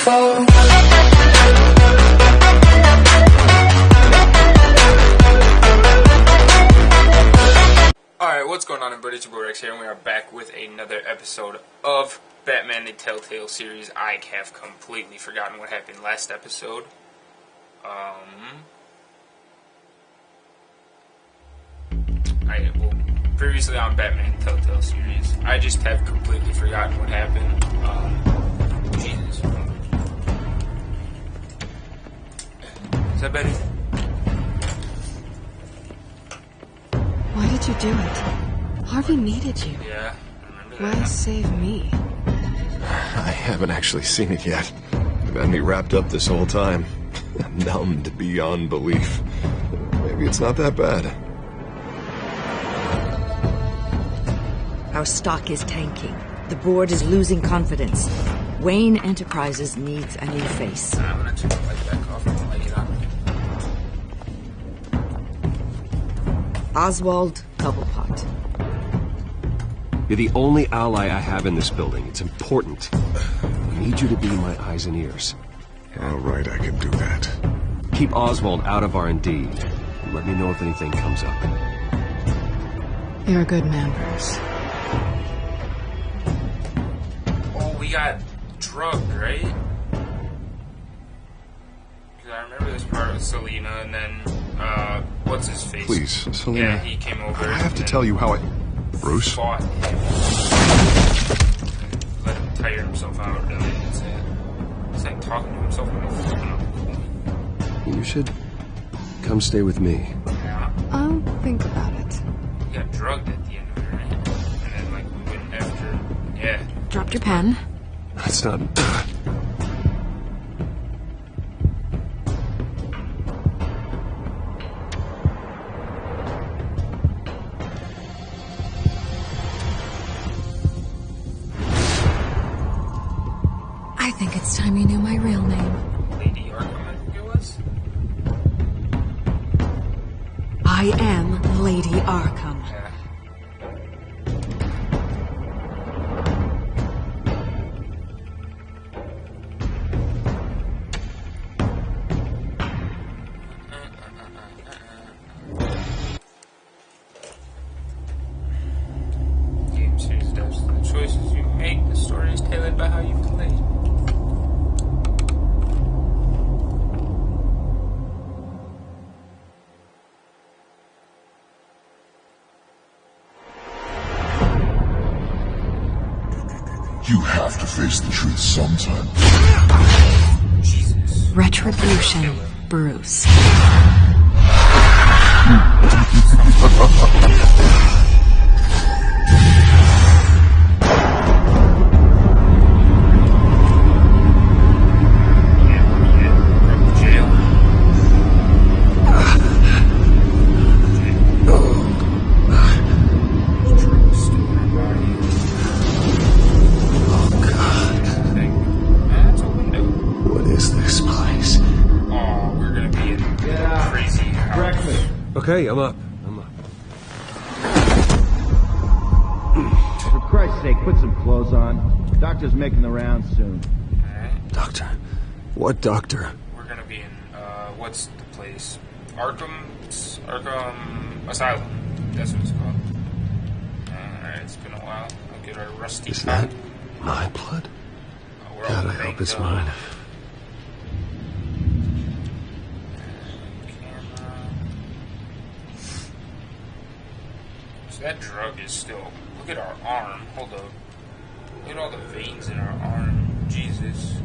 for. Alright, what's going on, everybody? It's your boy Rex here, and we are back with another episode of Batman the Telltale series. I have completely forgotten what happened last episode. Previously on Batman the Telltale series, I just have completely forgotten what happened. Jesus. Is that better? Why did you do it? Harvey needed you. Yeah, I remember that. Why save me? I haven't actually seen it yet. You've had me wrapped up this whole time. Numbed beyond belief. Maybe it's not that bad. Our stock is tanking. The board is losing confidence. Wayne Enterprises needs a new face. I'm gonna turn the light back off and light it on. Oswald Cobblepot. You're the only ally I have in this building. It's important. I need you to be my eyes and ears. All right, I can do that. Keep Oswald out of R&D. And let me know if anything comes up. You're a good man, Bruce. Oh, we got drugged, right? Because I remember this part with Selena, and then, what's his face? Please, Selena. Yeah, he came over. I have to tell you how I... Bruce? Fought him. Let him tire himself out, really. It's like talking to himself when he's flipping up. You should come stay with me. Yeah. I'll think about it. We got drugged at the end of it, right? And then, like, we went after... Yeah. Dropped your pen. That's not... I think it's time you knew my real name. Lady Arkham, I think it was? I am Lady Arkham. Yeah. Game series adapts to the choices you make. The story is tailored by how you play. You have to face the truth sometime. Jesus. Retribution, Bruce. Okay, I'm up. For Christ's sake, put some clothes on. Doctor's making the rounds soon. Alright. Doctor? What doctor? We're gonna be in, what's the place? Arkham Asylum. That's what it's called. Alright, it's been a while. I'll get our rusty Is cut. that my blood? We're all God, I hope banged it's up. mine. So that drug is still... Look at our arm. Hold up. Look at all the veins in our arm. Jesus.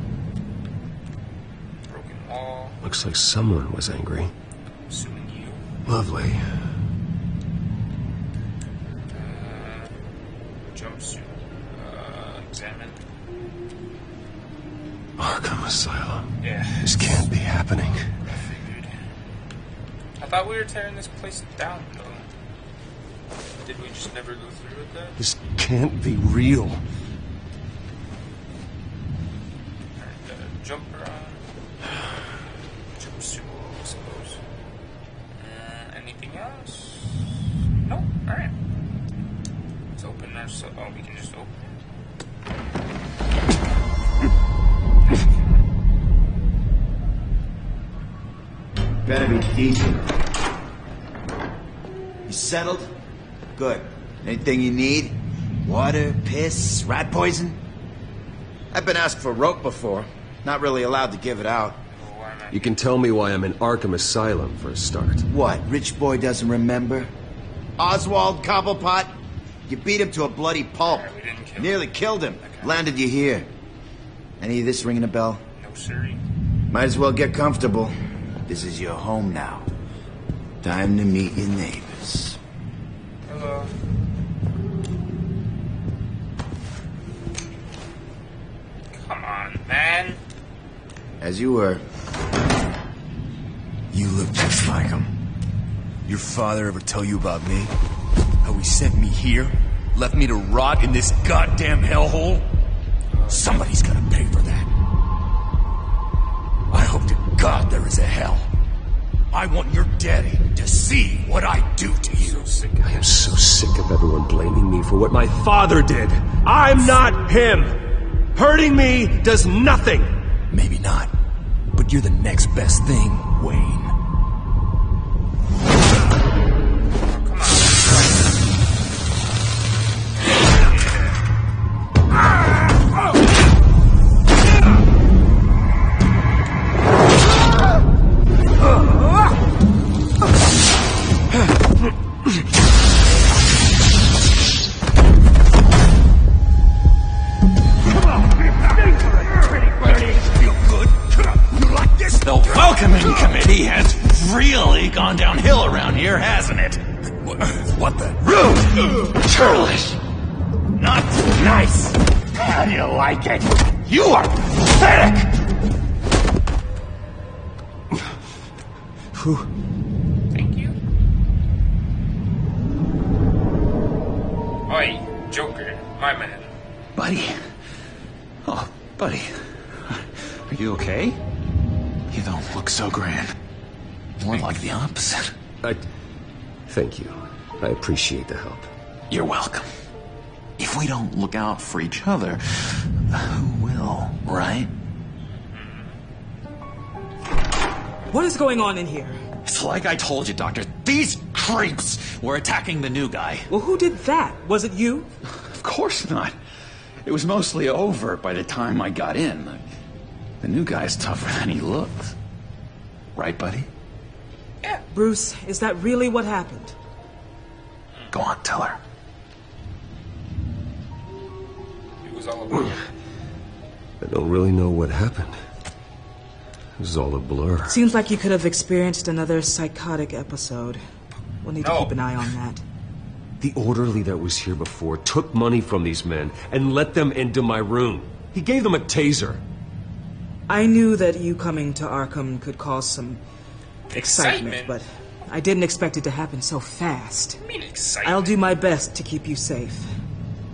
Broken wall. Looks like someone was angry. Assuming you. Lovely. Jumpsuit. Examine. Arkham Asylum. Yeah. This can't be happening. I figured. I thought we were tearing this place down, though. Did we just never go through with that? This can't be real. Alright, got a jumper on. Jumpsuit, I suppose. Anything else? Nope. Alright. Let's open our... Oh, we can just open it. Better be decent. You settled? Good. Anything you need? Water, piss, rat poison? I've been asked for rope before. Not really allowed to give it out. You can tell me why I'm in Arkham Asylum for a start. What, rich boy doesn't remember? Oswald Cobblepot? You beat him to a bloody pulp. We didn't kill him. Nearly killed him. Landed you here. Any of this ringing a bell? No, siree. Might as well get comfortable. This is your home now. Time to meet your neighbors. Hello. Come on, man. As you were. You look just like him. Your father ever tell you about me? How he sent me here? Left me to rot in this goddamn hellhole? Somebody's gonna pay for that. I hope to God there is a hell. I want your daddy to see what I do to you. I am so sick of everyone blaming me for what my father did. I'm not him. Hurting me does nothing. Maybe not, but you're the next best thing, Wayne. Welcoming committee has really gone downhill around here, hasn't it? What the? Rude! Churlish! Not nice! How do you like it? You are pathetic! Thank you. Oi, Joker, my man. Buddy. Oh, buddy. Are you okay? You don't look so grand. More like the opposite. Thank you. I appreciate the help. You're welcome. If we don't look out for each other, who will, right? What is going on in here? It's like I told you, Doctor. These creeps were attacking the new guy. Well, who did that? Was it you? Of course not. It was mostly over by the time I got in. The new guy's tougher than he looks. Right, buddy? Yeah. Bruce, is that really what happened? Go on, tell her. It was all a blur. I don't really know what happened. It was all a blur. Seems like you could have experienced another psychotic episode. We'll need to keep an eye on that. The orderly that was here before took money from these men and let them into my room. He gave them a taser. I knew that you coming to Arkham could cause some excitement, but I didn't expect it to happen so fast. I mean, excitement. I'll do my best to keep you safe,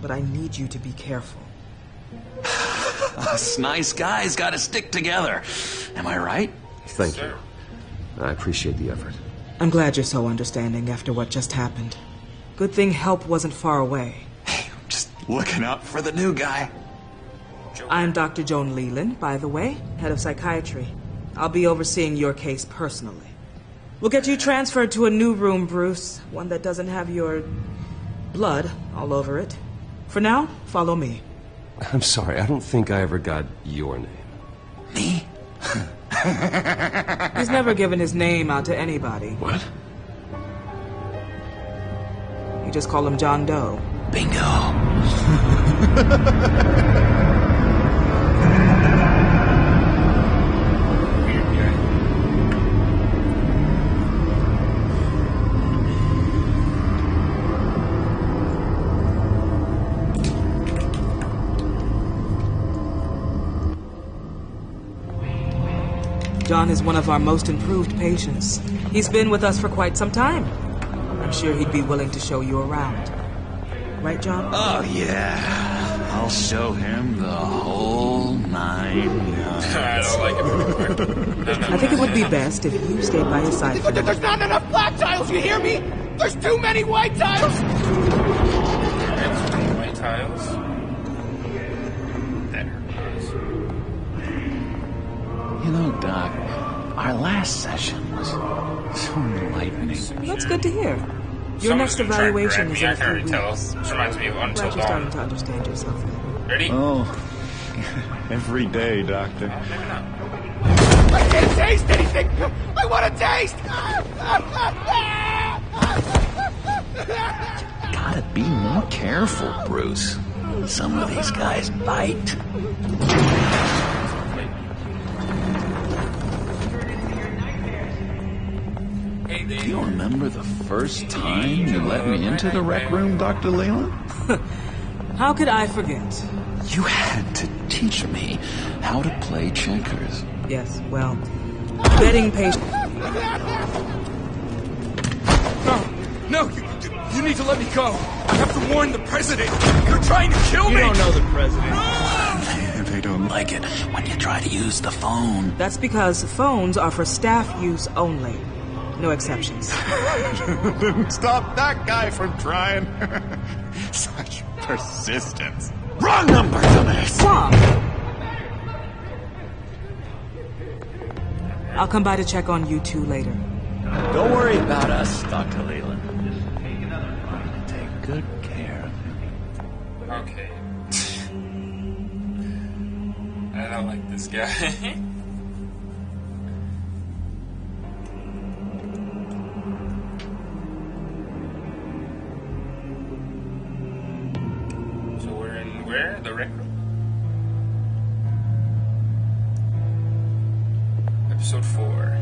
but I need you to be careful. Us nice guys gotta stick together. Am I right? Thank you. I appreciate the effort. I'm glad you're so understanding after what just happened. Good thing help wasn't far away. Hey, I'm just looking out for the new guy. I'm Dr. Joan Leland, by the way, head of psychiatry. I'll be overseeing your case personally. We'll get you transferred to a new room, Bruce. One that doesn't have your blood all over it. For now, follow me. I'm sorry, I don't think I ever got your name. Me? He's never given his name out to anybody. What? You just call him John Doe. Bingo. John is one of our most improved patients. He's been with us for quite some time. I'm sure he'd be willing to show you around. Right, John? Oh, yeah. I'll show him the whole 9 yards. I don't like it anymore. I think it would be best if you stayed by his side for now. There's not enough black tiles, you hear me? There's too many white tiles! There's too many white tiles. That hurts. You know, Doc, I Our last session was so enlightening. That's good to hear. Your next evaluation is in a few weeks. This reminds me of Until Glad you're starting Dawn. to understand yourself. Ready? Oh, every day, Doctor. Maybe not. I can't taste anything! I want to taste! Gotta be more careful, Bruce. Some of these guys bite. Do you remember the first time you let me into the rec room, Dr. Leland? How could I forget? You had to teach me how to play checkers. Yes, well, betting patient. No, you need to let me go. I have to warn the president. You're trying to kill me. You don't know the president. They don't like it when you try to use the phone. That's because phones are for staff use only. No exceptions. Didn't stop that guy from trying. Such persistence. Wrong number, dumbass. Stop! I'll come by to check on you two later. Don't worry about us, Dr. Leland. I'll take good care of you. Okay. I don't like this guy. So we're in where? The rec room? Episode 4.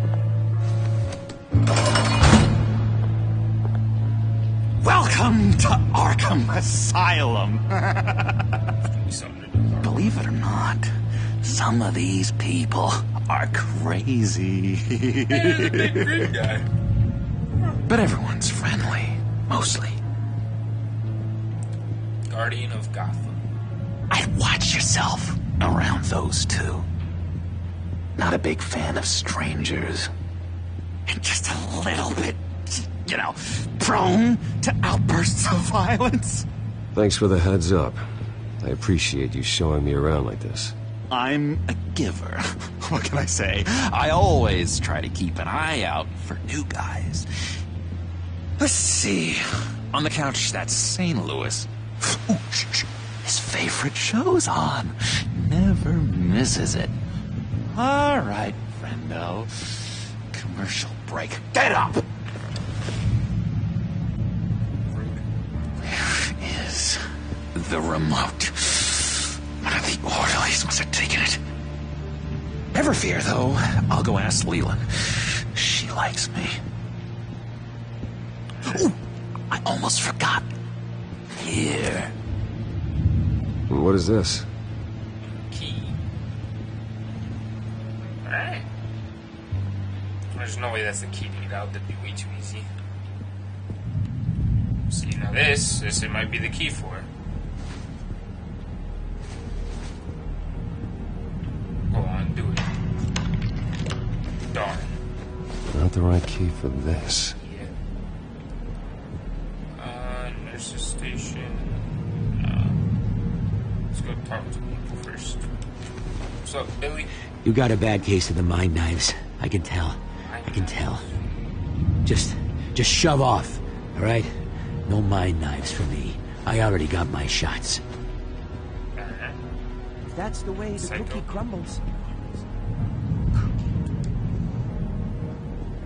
Welcome to Arkham Asylum. Believe it or not, some of these people are crazy. Big green guy. But everyone's friendly, mostly. Guardian of Gotham. I'd watch yourself around those two. Not a big fan of strangers. And just a little bit, prone to outbursts of violence. Thanks for the heads up. I appreciate you showing me around like this. I'm a giver. What can I say? I always try to keep an eye out for new guys. Let's see. On the couch, that's St. Louis. Ooh, his favorite show's on. Never misses it. All right, friendo. Commercial break. Get up! Where is the remote? One of the orderlies must have taken it. Never fear, though. I'll go ask Leland. She likes me. Ooh, I almost forgot. Here. What is this? Key. Alright. There's no way that's the key to get out. That'd be way too easy. See, now this it might be the key for it. Go on, do it. Darn. Not the right key for this. Yeah. Nurse's station. Let's go talk to people first. What's up, Billy? You got a bad case of the mind knives. I can tell. I can tell. Just shove off, all right? No mind knives for me. I already got my shots. That's the way the cookie crumbles.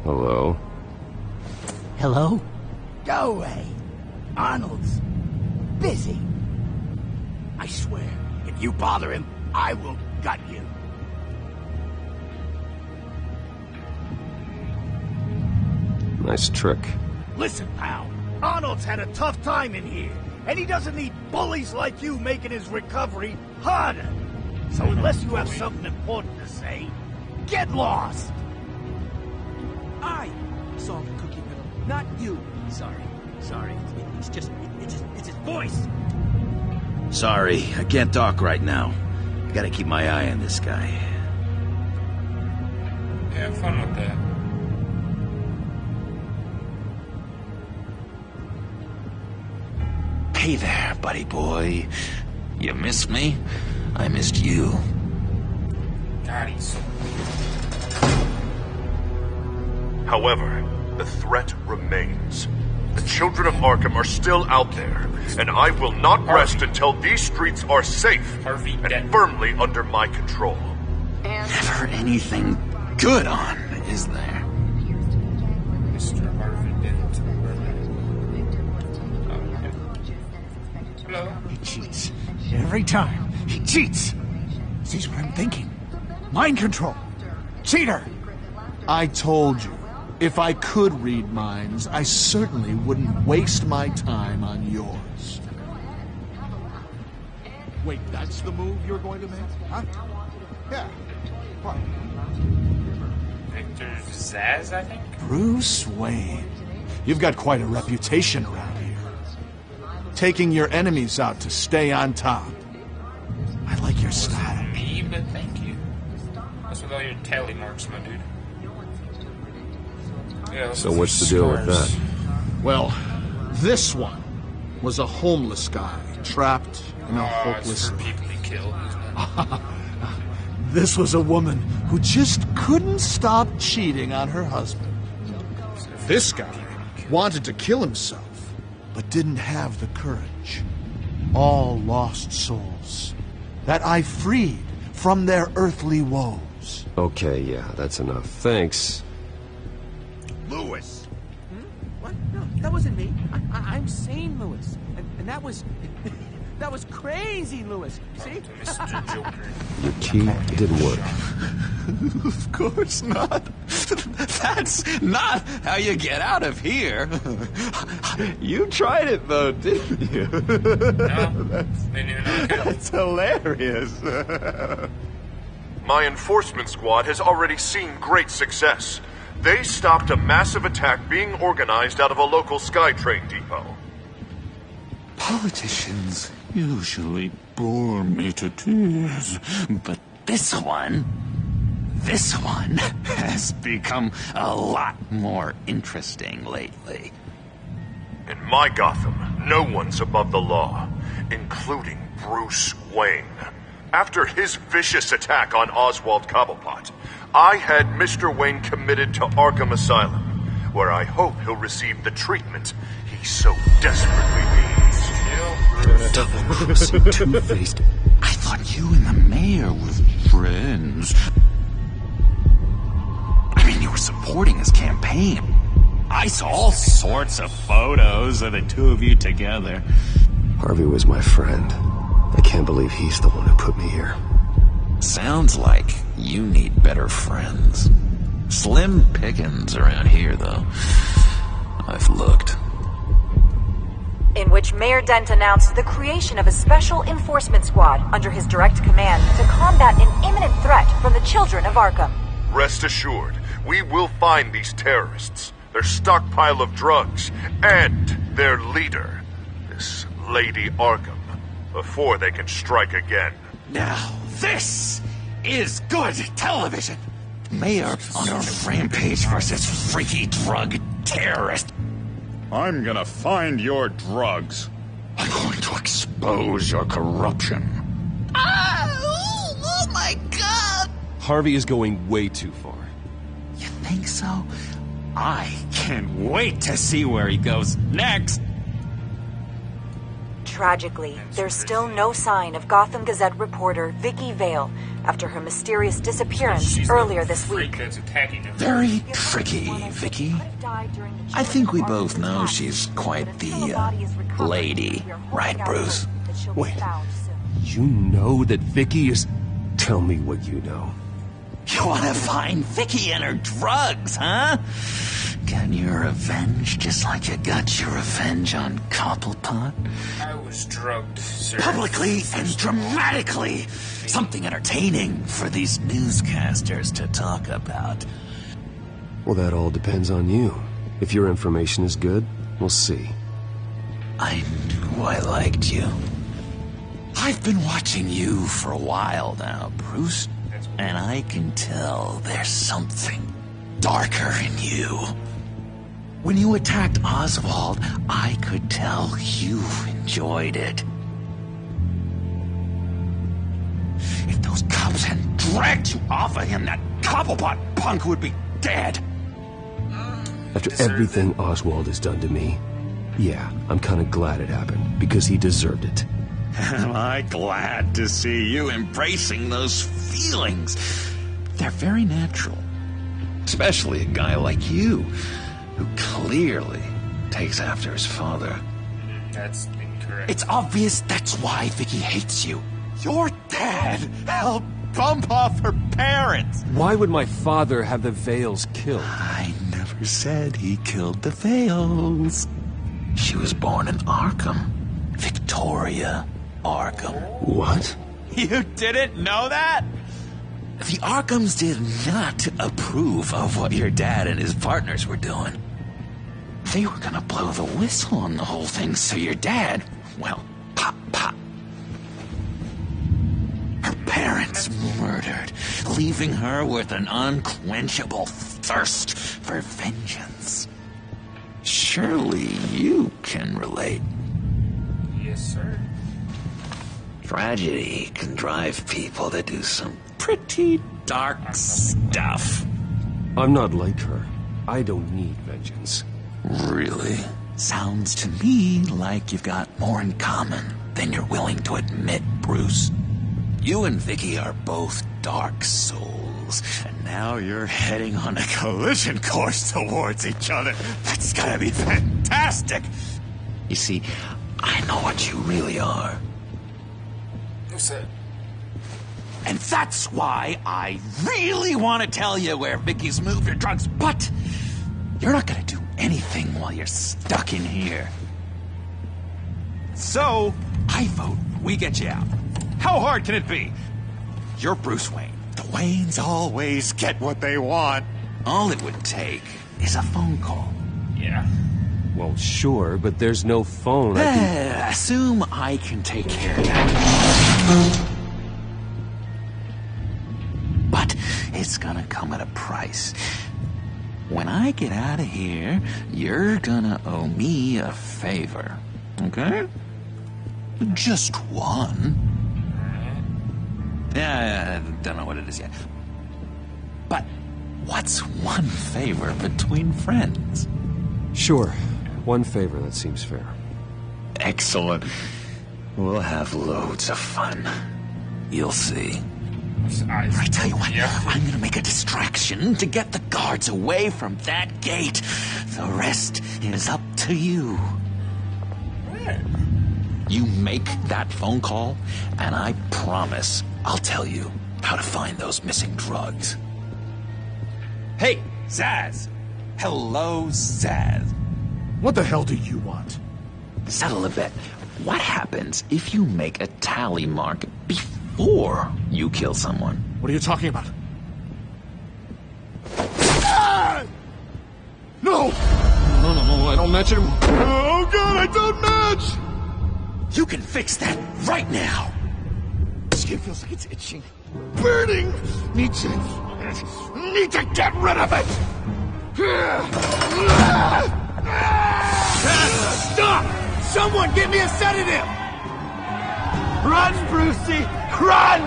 Hello? Hello? Go away. Arnold's busy. I swear, if you bother him, I will gut you. Nice trick. Listen, pal. Arnold's had a tough time in here, and he doesn't need bullies like you making his recovery harder. So unless you have something important to say, get lost. I saw the cookie riddle, not you. Sorry. It's his voice. Sorry, I can't talk right now. I gotta keep my eye on this guy. Yeah, have fun with that. Hey there, buddy boy. You missed me? I missed you. God, he's so... However, the threat remains. The children of Arkham are still out there, and I will not rest until these streets are safe and firmly under my control. Never anything good on, is there? Mr. Harvey didn't. Hello? He cheats. Every time. He cheats. Sees what I'm thinking. Mind control. Cheater! I told you. If I could read minds, I certainly wouldn't waste my time on yours. Wait, that's the move you're going to make? Huh? Yeah. What? Victor Zsasz, I think? Bruce Wayne. You've got quite a reputation around here. Taking your enemies out to stay on top. I like your style. Me, but thank you. That's with all your tally marks, my dude. Yeah, so what's the deal with that? Well, this one was a homeless guy trapped in a hopeless... It's for people he killed, isn't it? This was a woman who just couldn't stop cheating on her husband. This guy wanted to kill himself, but didn't have the courage. All lost souls that I freed from their earthly woes. Okay, yeah, that's enough. Thanks. Lewis! What? No, that wasn't me. I'm sane, Lewis. And that was... that was crazy, Lewis. See? Mr. Joker. Your key didn't work. Of course not. That's not how you get out of here. You tried it, though, didn't you? No, that's hilarious. My enforcement squad has already seen great success. They stopped a massive attack being organized out of a local SkyTrain depot. Politicians usually bore me to tears, but this one has become a lot more interesting lately. In my Gotham, no one's above the law, including Bruce Wayne. After his vicious attack on Oswald Cobblepot, I had Mr. Wayne committed to Arkham Asylum, where I hope he'll receive the treatment he so desperately needs. Double-crossing, two-faced. I thought you and the mayor were friends. I mean, you were supporting his campaign. I saw all sorts of photos of the two of you together. Harvey was my friend. I can't believe he's the one who put me here. Sounds like you need better friends. Slim pickings around here, though. I've looked. In which Mayor Dent announced the creation of a special enforcement squad under his direct command to combat an imminent threat from the children of Arkham. Rest assured, we will find these terrorists, their stockpile of drugs, and their leader, this Lady Arkham, before they can strike again. Now, this is good television. Mayor on a rampage versus freaky drug terrorist. I'm gonna find your drugs. I'm going to expose your corruption. Oh my God! Harvey is going way too far. You think so? I can't wait to see where he goes next. Tragically, there's still no sign of Gotham Gazette reporter Vicky Vale after her mysterious disappearance earlier this week. Very tricky, Vicky. I think we both know she's quite the lady, right, Bruce? Wait, you know that Vicky is... Tell me what you know. You want to find Vicky and her drugs, huh? Get your revenge just like you got your revenge on Cobblepot? I was drugged, sir. Publicly and dramatically. Something entertaining for these newscasters to talk about. Well, that all depends on you. If your information is good, we'll see. I knew I liked you. I've been watching you for a while now, Bruce. And I can tell there's something darker in you. When you attacked Oswald, I could tell you enjoyed it. If those cops hadn't dragged you off of him, that Cobblepot punk would be dead. After everything Oswald has done to me, yeah, I'm kind of glad it happened, because he deserved it. Am I glad to see you embracing those feelings? They're very natural. Especially a guy like you, who clearly takes after his father. That's incorrect. It's obvious that's why Vicky hates you. Your dad helped bump off her parents. Why would my father have the Vales killed? I never said he killed the Vales. She was born in Arkham. Victoria Arkham. What? You didn't know that? The Arkhams did not approve of what your dad and his partners were doing. They were gonna blow the whistle on the whole thing, so your dad, well, pop. Her parents murdered, leaving her with an unquenchable thirst for vengeance. Surely you can relate. Yes, sir. Tragedy can drive people to do some pretty dark stuff. I'm not like her. I don't need vengeance. Really? Sounds to me like you've got more in common than you're willing to admit, Bruce. You and Vicky are both dark souls, and now you're heading on a collision course towards each other. That's gonna be fantastic! You see, I know what you really are. What's that? And that's why I really want to tell you where Vicky's moved her drugs, but you're not gonna do anything while you're stuck in here. So, I vote we get you out. How hard can it be? You're Bruce Wayne. The Waynes always get what they want. All it would take is a phone call. Yeah. Well, sure, but there's no phone. Assume I can take care of that. But it's gonna come at a price. When I get out of here, you're gonna owe me a favor. Okay? Just one. Yeah, I don't know what it is yet. But what's one favor between friends? Sure. One favor, that seems fair. Excellent. We'll have loads of fun. You'll see. I tell you what, I'm gonna make a distraction to get the guards away from that gate. The rest is up to you. You make that phone call, and I promise I'll tell you how to find those missing drugs. Hey, Zaz! Hello, Zaz. What the hell do you want? Settle a bet. What happens if you make a tally mark before you kill someone? What are you talking about? Ah! No! No, I don't match him. Oh god, I don't match! You can fix that right now! Skin feels like it's itching. Burning! Need to get rid of it! Stop! Someone get me a sedative! Run, Brucey! Run!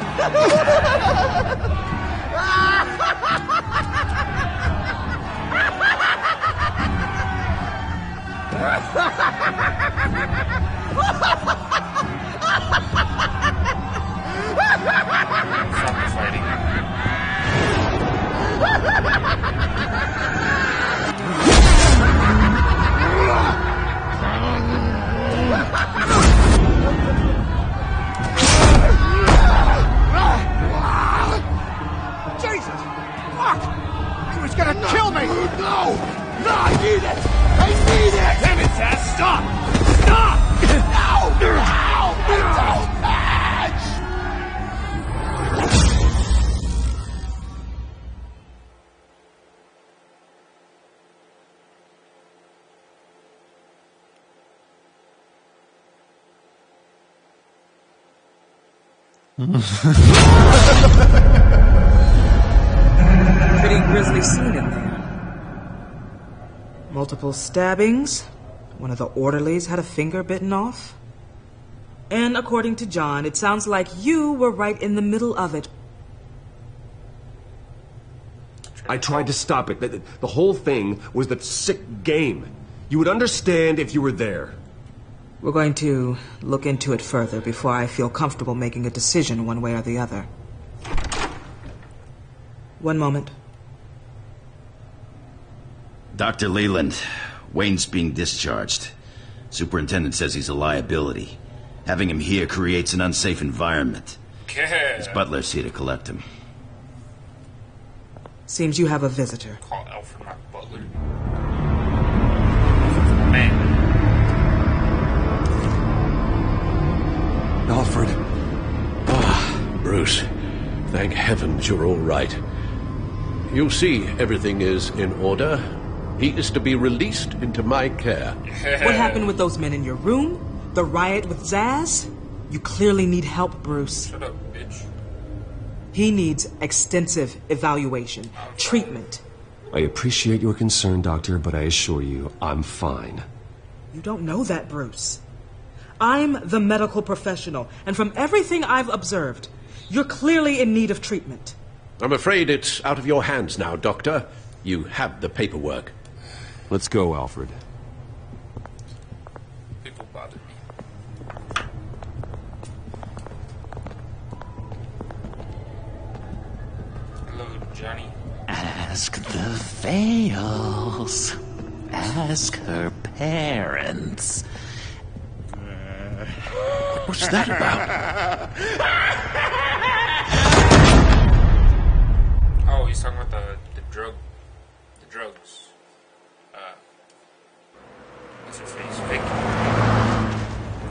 Jesus! Fuck! He was gonna kill me! No! No, I need it! I need it! Damn it, Zaz! Stop! Stop! No! No! I don't match! Pretty grisly scene in there. Multiple stabbings. One of the orderlies had a finger bitten off. And according to John, it sounds like you were right in the middle of it. I tried to stop it. The whole thing was the sick game. You would understand if you were there. We're going to look into it further before I feel comfortable making a decision one way or the other. One moment. Dr. Leland, Wayne's being discharged. Superintendent says he's a liability. Having him here creates an unsafe environment. His butler's here to collect him. Seems you have a visitor. Call Alfred my butler. Man. Alfred. Ah, Bruce. Thank heavens you're all right. You see, everything is in order. He is to be released into my care. What happened with those men in your room? The riot with Zaz? You clearly need help, Bruce. Shut up, bitch. He needs extensive evaluation, treatment. I appreciate your concern, Doctor, but I assure you, I'm fine. You don't know that, Bruce. I'm the medical professional, and from everything I've observed, you're clearly in need of treatment. I'm afraid it's out of your hands now, Doctor. You have the paperwork. Let's go, Alfred. People bother me. Hello, Johnny. Ask the Vales. Ask her parents. What's that about? Oh, he's talking about the drugs. What's her face? Vicky.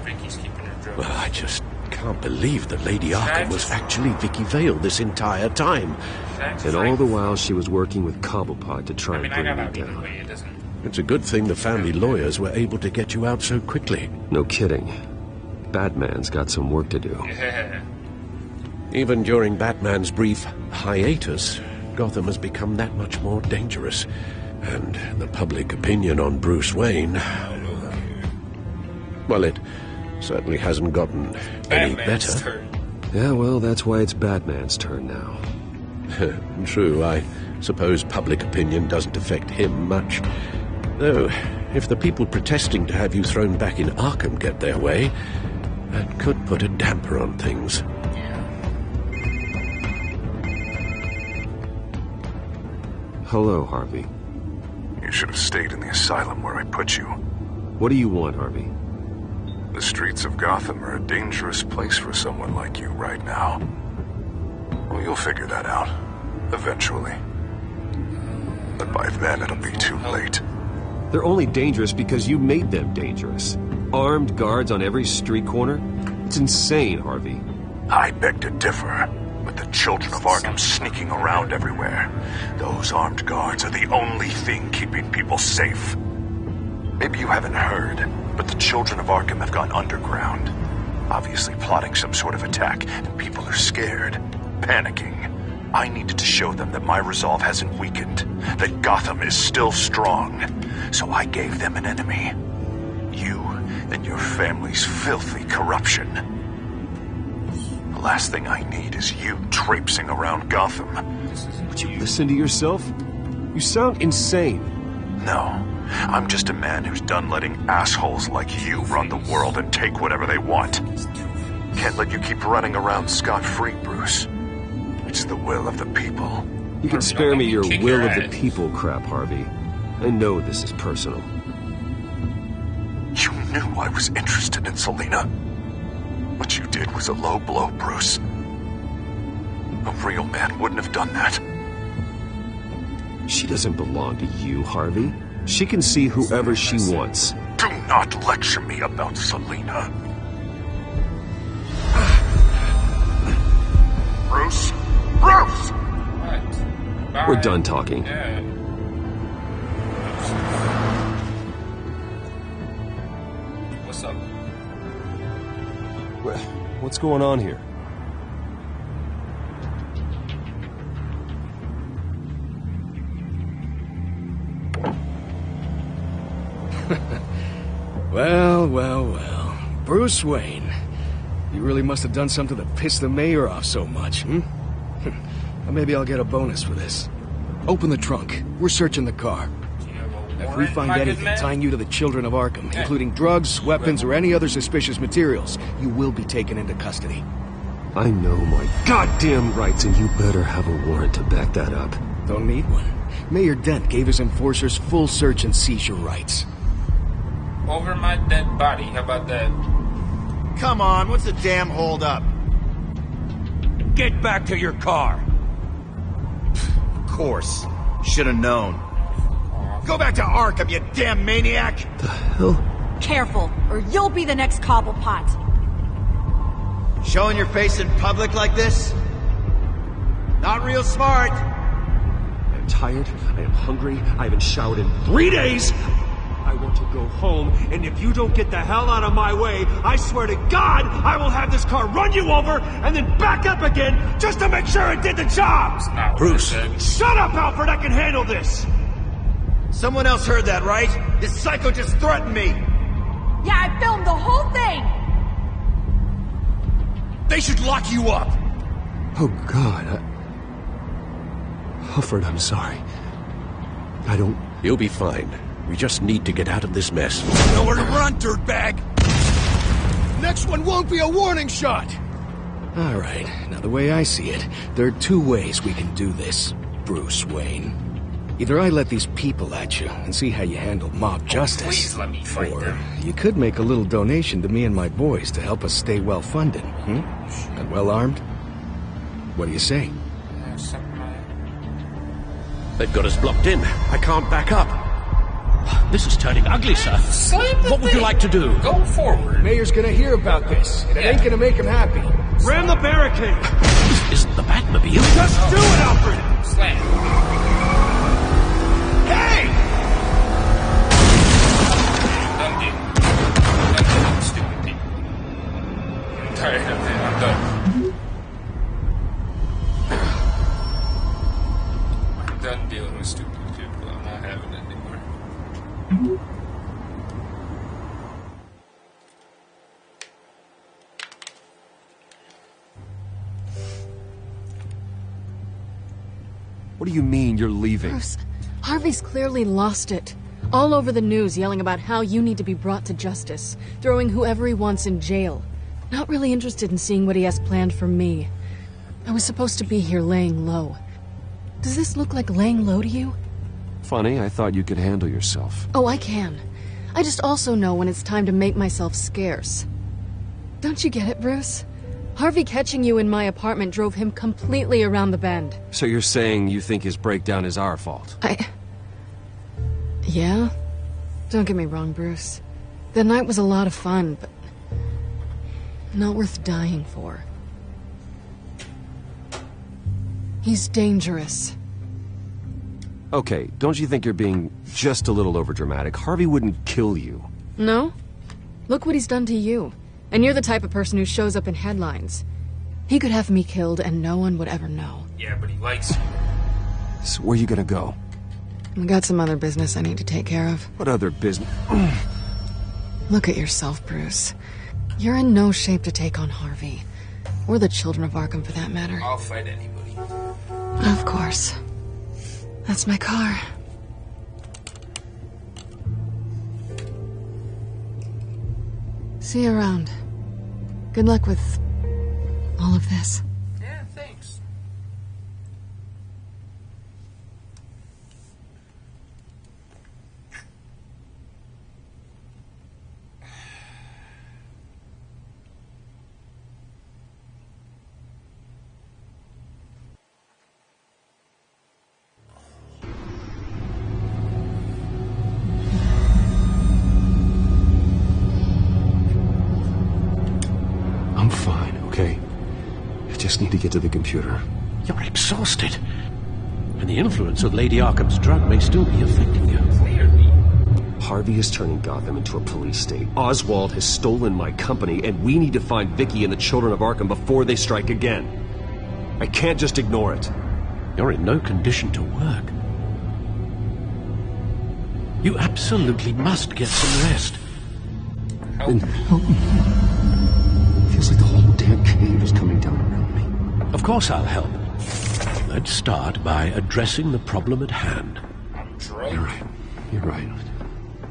Vicky's keeping her drugs. Well, I just can't believe that Lady Arkham was actually Vicky Vale this entire time. And all the while she was working with Cobblepot to try and bring me down. It's a good thing the family lawyers were able to get you out so quickly. No kidding. Batman's got some work to do. Yeah. Even during Batman's brief hiatus, Gotham has become that much more dangerous. And the public opinion on Bruce Wayne... well, it certainly hasn't gotten any better. Turn. Yeah, well, that's why it's Batman's turn now. True, I suppose public opinion doesn't affect him much. Though, if the people protesting to have you thrown back in Arkham get their way, that could put a damper on things. Hello, Harvey. You should have stayed in the asylum where I put you. What do you want, Harvey? The streets of Gotham are a dangerous place for someone like you right now. Well, you'll figure that out. Eventually. But by then, it'll be too late. They're only dangerous because you made them dangerous. Armed guards on every street corner? It's insane, Harvey. I beg to differ. With the children of Arkham sneaking around everywhere, those armed guards are the only thing keeping people safe. Maybe you haven't heard, but the children of Arkham have gone underground. Obviously plotting some sort of attack, and people are scared, panicking. I needed to show them that my resolve hasn't weakened, that Gotham is still strong. So I gave them an enemy. You and your family's filthy corruption. The last thing I need is you traipsing around Gotham. Would you listen to yourself? You sound insane. No, I'm just a man who's done letting assholes like you run the world and take whatever they want. Can't let you keep running around scot-free, Bruce. It's the will of the people. You can spare me your will of the people crap, Harvey. I know this is personal. You knew I was interested in Selina. What you did was a low blow, Bruce. A real man wouldn't have done that. She doesn't belong to you, Harvey. She can see whoever she wants. Do not lecture me about Selina. Bruce? Bruce! We're done talking. Yeah. What's up? What's going on here? Well. Bruce Wayne. You really must have done something to piss the mayor off so much, Or maybe I'll get a bonus for this. Open the trunk. We're searching the car. If we find anything tying you to the children of Arkham, including drugs, weapons, or any other suspicious materials, you will be taken into custody. I know my goddamn rights, and you better have a warrant to back that up. Don't need one. Mayor Dent gave his enforcers full search and seizure rights. Over my dead body, how about that? Come on, what's the damn holdup? Get back to your car. Of course. Should have known. Go back to Arkham, you damn maniac! The hell? Careful, or you'll be the next Cobblepot. Showing your face in public like this? Not real smart. I'm tired, I am hungry, I haven't showered in 3 days! I want to go home, and if you don't get the hell out of my way, I swear to God, I will have this car run you over, and then back up again, just to make sure it did the job! Bruce! Shut up, Alfred, I can handle this! Someone else heard that, right? This psycho just threatened me! Yeah, I filmed the whole thing! They should lock you up! Oh, God, Alfred, I'm sorry. I don't... You'll be fine. We just need to get out of this mess. Nowhere to run, dirtbag! Next one won't be a warning shot! All right, now the way I see it, there are 2 ways we can do this, Bruce Wayne. Either I let these people at you and see how you handle mob justice, Please let me fight or them. you could make a little donation to me and my boys to help us stay well-funded, and well-armed. What do you say? They've got us blocked in. I can't back up. This is turning ugly, sir. What would you like to do? Go forward. Mayor's gonna hear about this, and it ain't gonna make him happy. Ram the barricade! This isn't the Batmobile. Just do it, Alfred! Slam. Hey! Done deal. Stupid people. I'm tired of it. I'm done. I'm done dealing with stupid people. I'm not having it anymore. What do you mean you're leaving? Bruce, Harvey's clearly lost it. All over the news yelling about how you need to be brought to justice, throwing whoever he wants in jail. Not really interested in seeing what he has planned for me. I was supposed to be here laying low. Does this look like laying low to you? Funny, I thought you could handle yourself. Oh, I can. I just also know when it's time to make myself scarce. Don't you get it, Bruce? Harvey catching you in my apartment drove him completely around the bend. So you're saying you think his breakdown is our fault? Yeah? Don't get me wrong, Bruce. The night was a lot of fun, but not worth dying for. He's dangerous. Okay, don't you think you're being just a little overdramatic? Harvey wouldn't kill you. No? Look what he's done to you. And you're the type of person who shows up in headlines. He could have me killed and no one would ever know. Yeah, but he likes you. So where are you gonna go? I got some other business I need to take care of. What other business? Look at yourself, Bruce. You're in no shape to take on Harvey. Or the children of Arkham, for that matter. I'll fight anybody. Of course. That's my car. See you around. Good luck with all of this. Yeah, thanks. I'm fine, okay? I just need to get to the computer. You're exhausted. And the influence of Lady Arkham's drug may still be affecting you. Clearly. Harvey is turning Gotham into a police state. Oswald has stolen my company, and we need to find Vicky and the children of Arkham before they strike again. I can't just ignore it. You're in no condition to work. You absolutely must get some rest. Then help me. Feels like the whole damn cave is coming down around me. Of course I'll help. Let's start by addressing the problem at hand. I'm drunk. You're right.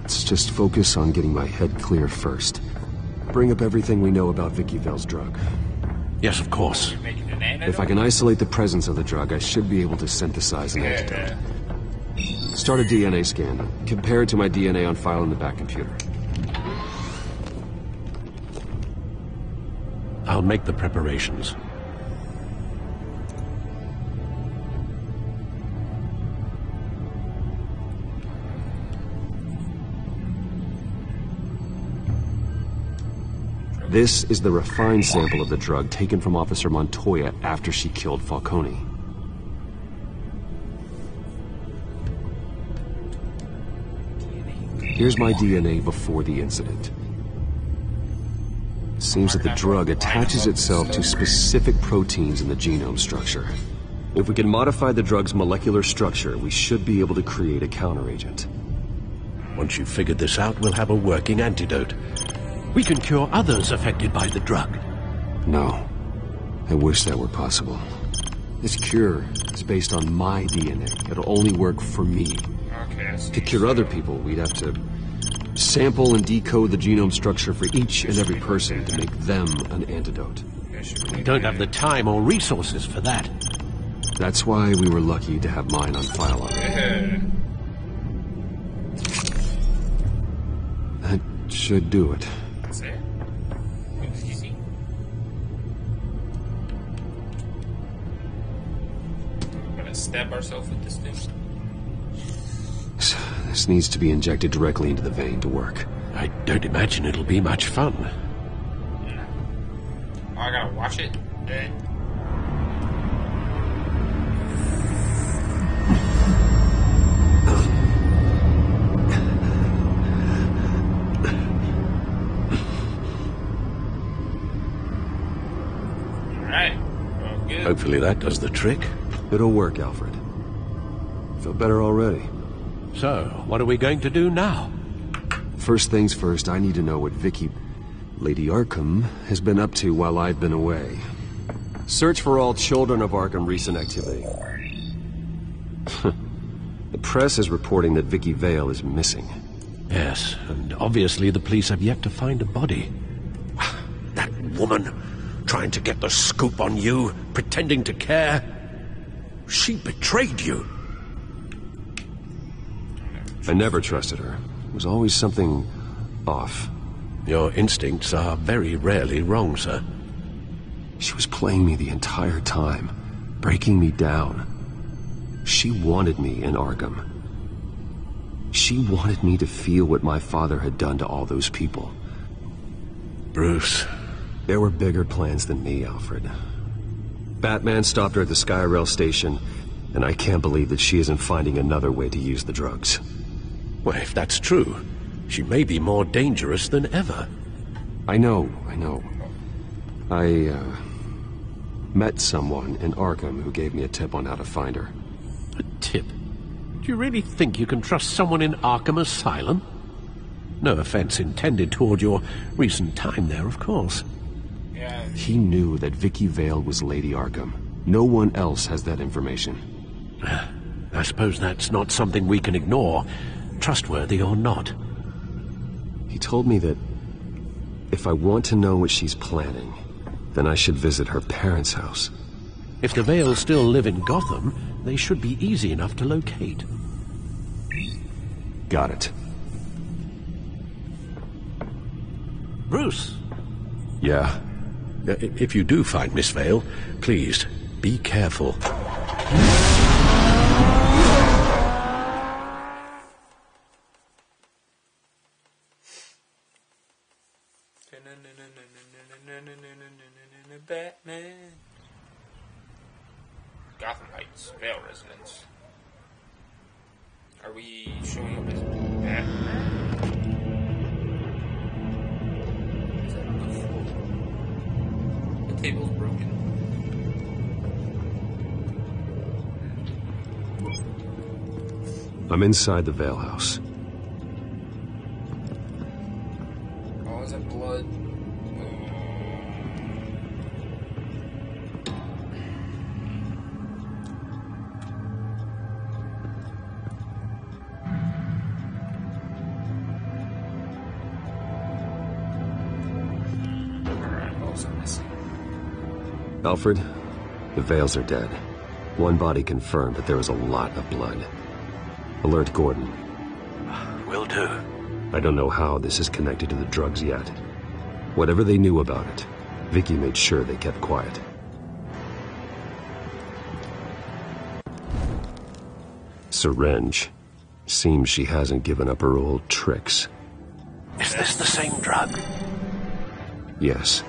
Let's just focus on getting my head clear first. Bring up everything we know about Vicky Vale's drug. Yes, of course. If I can isolate the presence of the drug, I should be able to synthesize an antidote. Start a DNA scan. Compare it to my DNA on file in the back computer. I'll make the preparations. This is the refined sample of the drug taken from Officer Montoya after she killed Falcone. Here's my DNA before the incident. Seems that the drug attaches itself to specific proteins in the genome structure. If we can modify the drug's molecular structure, we should be able to create a counteragent. Once you've figured this out, we'll have a working antidote. We can cure others affected by the drug. No. I wish that were possible. This cure is based on my DNA. It'll only work for me. Okay. To cure other people, we'd have to sample and decode the genome structure for each and every person to make them an antidote. We don't have the time or resources for that. That's why we were lucky to have mine on file already. That should do it. That's it. It was easy. Gonna stab ourselves with this thing. This needs to be injected directly into the vein to work. I don't imagine it'll be much fun. No. Oh, I gotta watch it? Alright. Well, good. Hopefully that does the trick. It'll work, Alfred. Feel better already. So, what are we going to do now? First things first, I need to know what Vicky, Lady Arkham, has been up to while I've been away. Search for all children of Arkham recent activity. The press is reporting that Vicky Vale is missing. Yes, and obviously the police have yet to find a body. That woman, trying to get the scoop on you, pretending to care. She betrayed you. I never trusted her. There was always something off. Your instincts are very rarely wrong, sir. She was playing me the entire time, breaking me down. She wanted me in Arkham. She wanted me to feel what my father had done to all those people. Bruce. There were bigger plans than me, Alfred. Batman stopped her at the Skyrail station, and I can't believe that she isn't finding another way to use the drugs. Well, if that's true, she may be more dangerous than ever. I know. I met someone in Arkham who gave me a tip on how to find her. A tip? Do you really think you can trust someone in Arkham Asylum? No offense intended toward your recent time there, of course. Yeah. He knew that Vicky Vale was Lady Arkham. No one else has that information. I suppose that's not something we can ignore, trustworthy or not. He told me that if I want to know what she's planning, then I should visit her parents' house. If the Vales still live in Gotham, they should be easy enough to locate. Got it. Bruce? Yeah? If you do find Miss Vale, please, be careful. Batman. Gotham Heights, Vale residence. Are we showing up as Batman? Is that on the floor? The table's broken. I'm inside the Vale house. Oh, is that blood? Alfred, the Vales are dead. One body confirmed, but there is a lot of blood. Alert Gordon. Will do. I don't know how this is connected to the drugs yet. Whatever they knew about it, Vicky made sure they kept quiet. Syringe. Seems she hasn't given up her old tricks. Is this the same drug? Yes,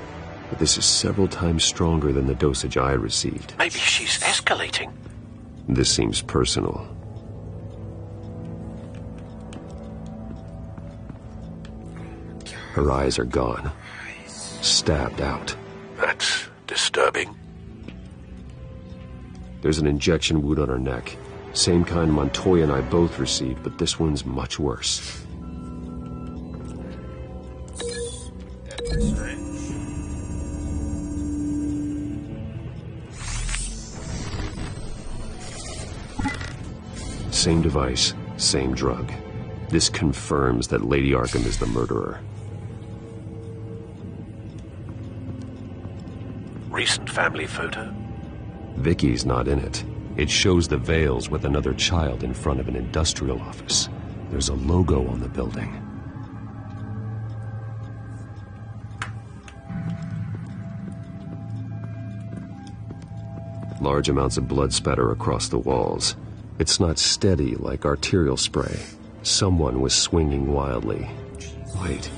but this is several times stronger than the dosage I received. Maybe she's escalating. This seems personal. Her eyes are gone. Stabbed out. That's disturbing. There's an injection wound on her neck. Same kind Montoya and I both received, but this one's much worse. That's strange. Same device, same drug. This confirms that Lady Arkham is the murderer. Recent family photo? Vicky's not in it. It shows the Vales with another child in front of an industrial office. There's a logo on the building. Large amounts of blood spatter across the walls. It's not steady like arterial spray. Someone was swinging wildly. Wait,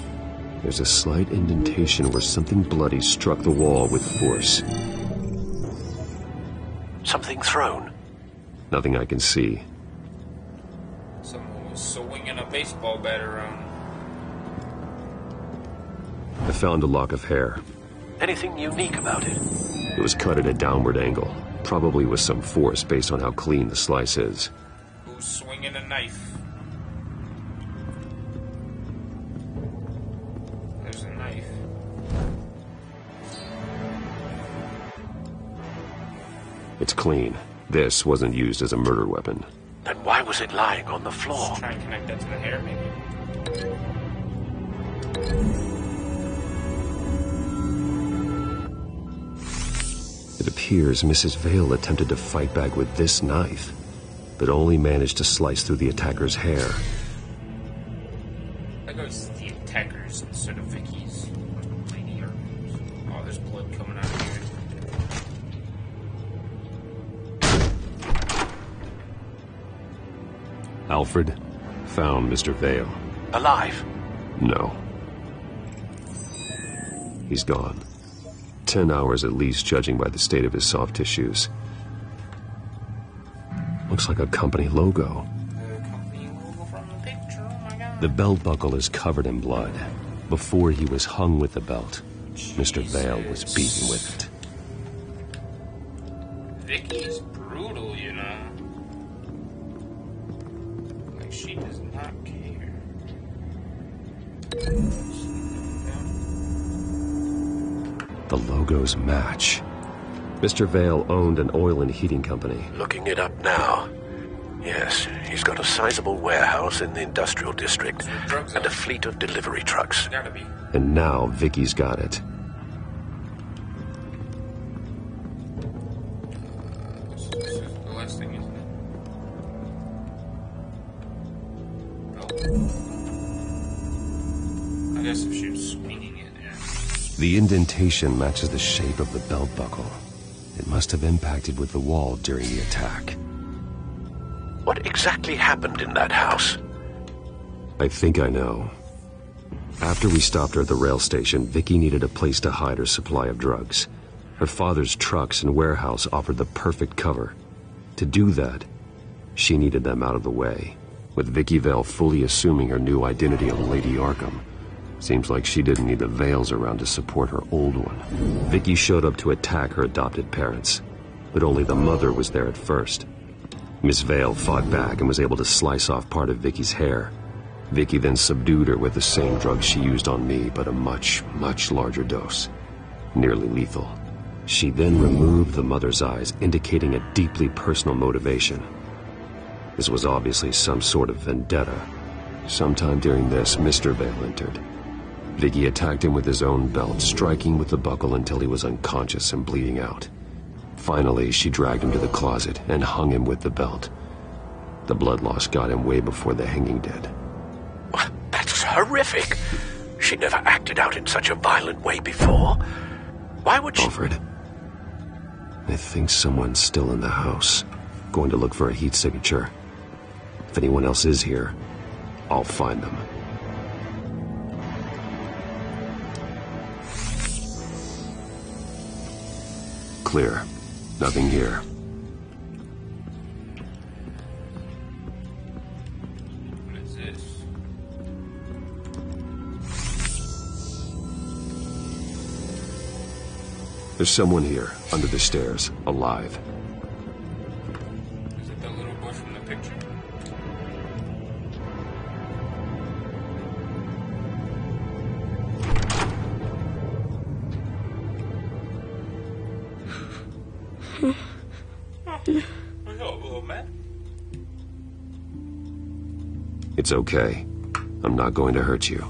there's a slight indentation where something bloody struck the wall with force. Something thrown? Nothing I can see. Someone was swinging a baseball bat around. I found a lock of hair. Anything unique about it? It was cut at a downward angle, probably with some force based on how clean the slice is. Who's swinging a knife? There's a knife. It's clean. This wasn't used as a murder weapon. Then why was it lying on the floor? Let's try and connect that to the hair, maybe. It appears Mrs. Vale attempted to fight back with this knife, but only managed to slice through the attacker's hair. That goes the attackers instead of Vicky's. Lady Arkham. Oh, there's blood coming out of here. Alfred found Mr. Vale. Alive? No. He's gone. 10 hours at least, judging by the state of his soft tissues. Looks like a company logo. The company logo from the picture, oh my god. The belt buckle is covered in blood. Before he was hung with the belt, Mr. Vale was beaten with it. Vicky's brutal, you know. Like, she does not care. The logos match. Mr. Vale owned an oil and heating company. Looking it up now. Yes, he's got a sizable warehouse in the industrial district and a fleet of delivery trucks. Gotta be. And now Vicky's got it. This is the last thing, isn't it? Oh. I guess if she was swinging it, yeah. The indentation matches the shape of the belt buckle. It must have impacted with the wall during the attack. What exactly happened in that house? I think I know. After we stopped her at the rail station, Vicky needed a place to hide her supply of drugs. Her father's trucks and warehouse offered the perfect cover. To do that, she needed them out of the way, with Vicky Vale fully assuming her new identity of Lady Arkham. Seems like she didn't need the Vales around to support her old one. Vicky showed up to attack her adopted parents, but only the mother was there at first. Miss Vale fought back and was able to slice off part of Vicky's hair. Vicky then subdued her with the same drug she used on me, but a much, much larger dose. Nearly lethal. She then removed the mother's eyes, indicating a deeply personal motivation. This was obviously some sort of vendetta. Sometime during this, Mr. Vale entered. Vicky attacked him with his own belt, striking with the buckle until he was unconscious and bleeding out. Finally, she dragged him to the closet and hung him with the belt. The blood loss got him way before the hanging did. That's horrific. She never acted out in such a violent way before. Why would she... Alfred, I think someone's still in the house. Going to look for a heat signature. If anyone else is here, I'll find them. Clear. Nothing here. What is this? There's someone here, under the stairs, alive. Is it the little boy from the picture? What's up, little man? It's okay. I'm not going to hurt you.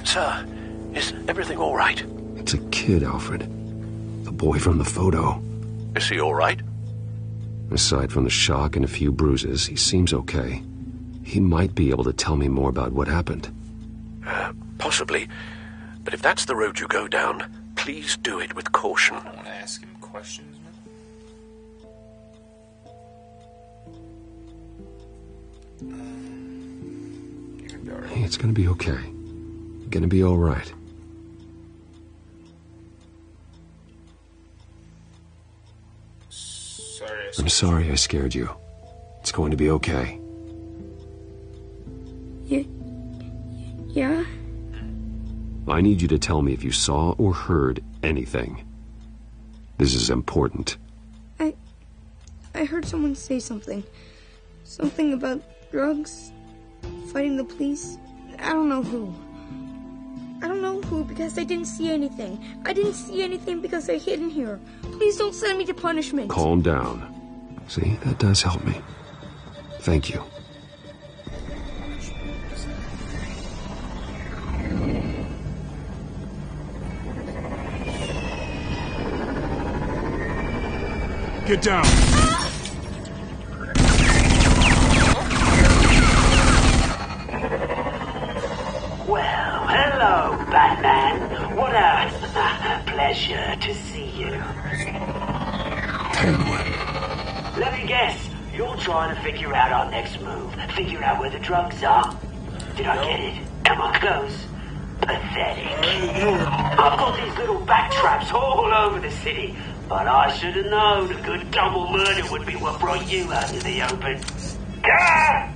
Sir, is everything all right? It's a kid, Alfred. The boy from the photo. Is he all right? Aside from the shock and a few bruises, he seems okay. He might be able to tell me more about what happened. Possibly. But if that's the road you go down, please do it with caution. I want to ask him questions, man. Hey, it's gonna be okay. Gonna be all right. I'm sorry I scared you. It's going to be okay. Yeah? I need you to tell me if you saw or heard anything. This is important. I heard someone say something. Something about drugs, fighting the police. I don't know who. I don't know who because I didn't see anything. I didn't see anything because I hid in here. Please don't send me to punishment. Calm down. See, that does help me. Thank you. Get down. Well, hello, Batman. What a pleasure to see you. Let me guess, you're trying to figure out our next move. Figure out where the drugs are. Did I get it? Am I close? Pathetic. I've got these little bat traps all over the city, but I should have known a good double murder would be what brought you out to the open. Gah!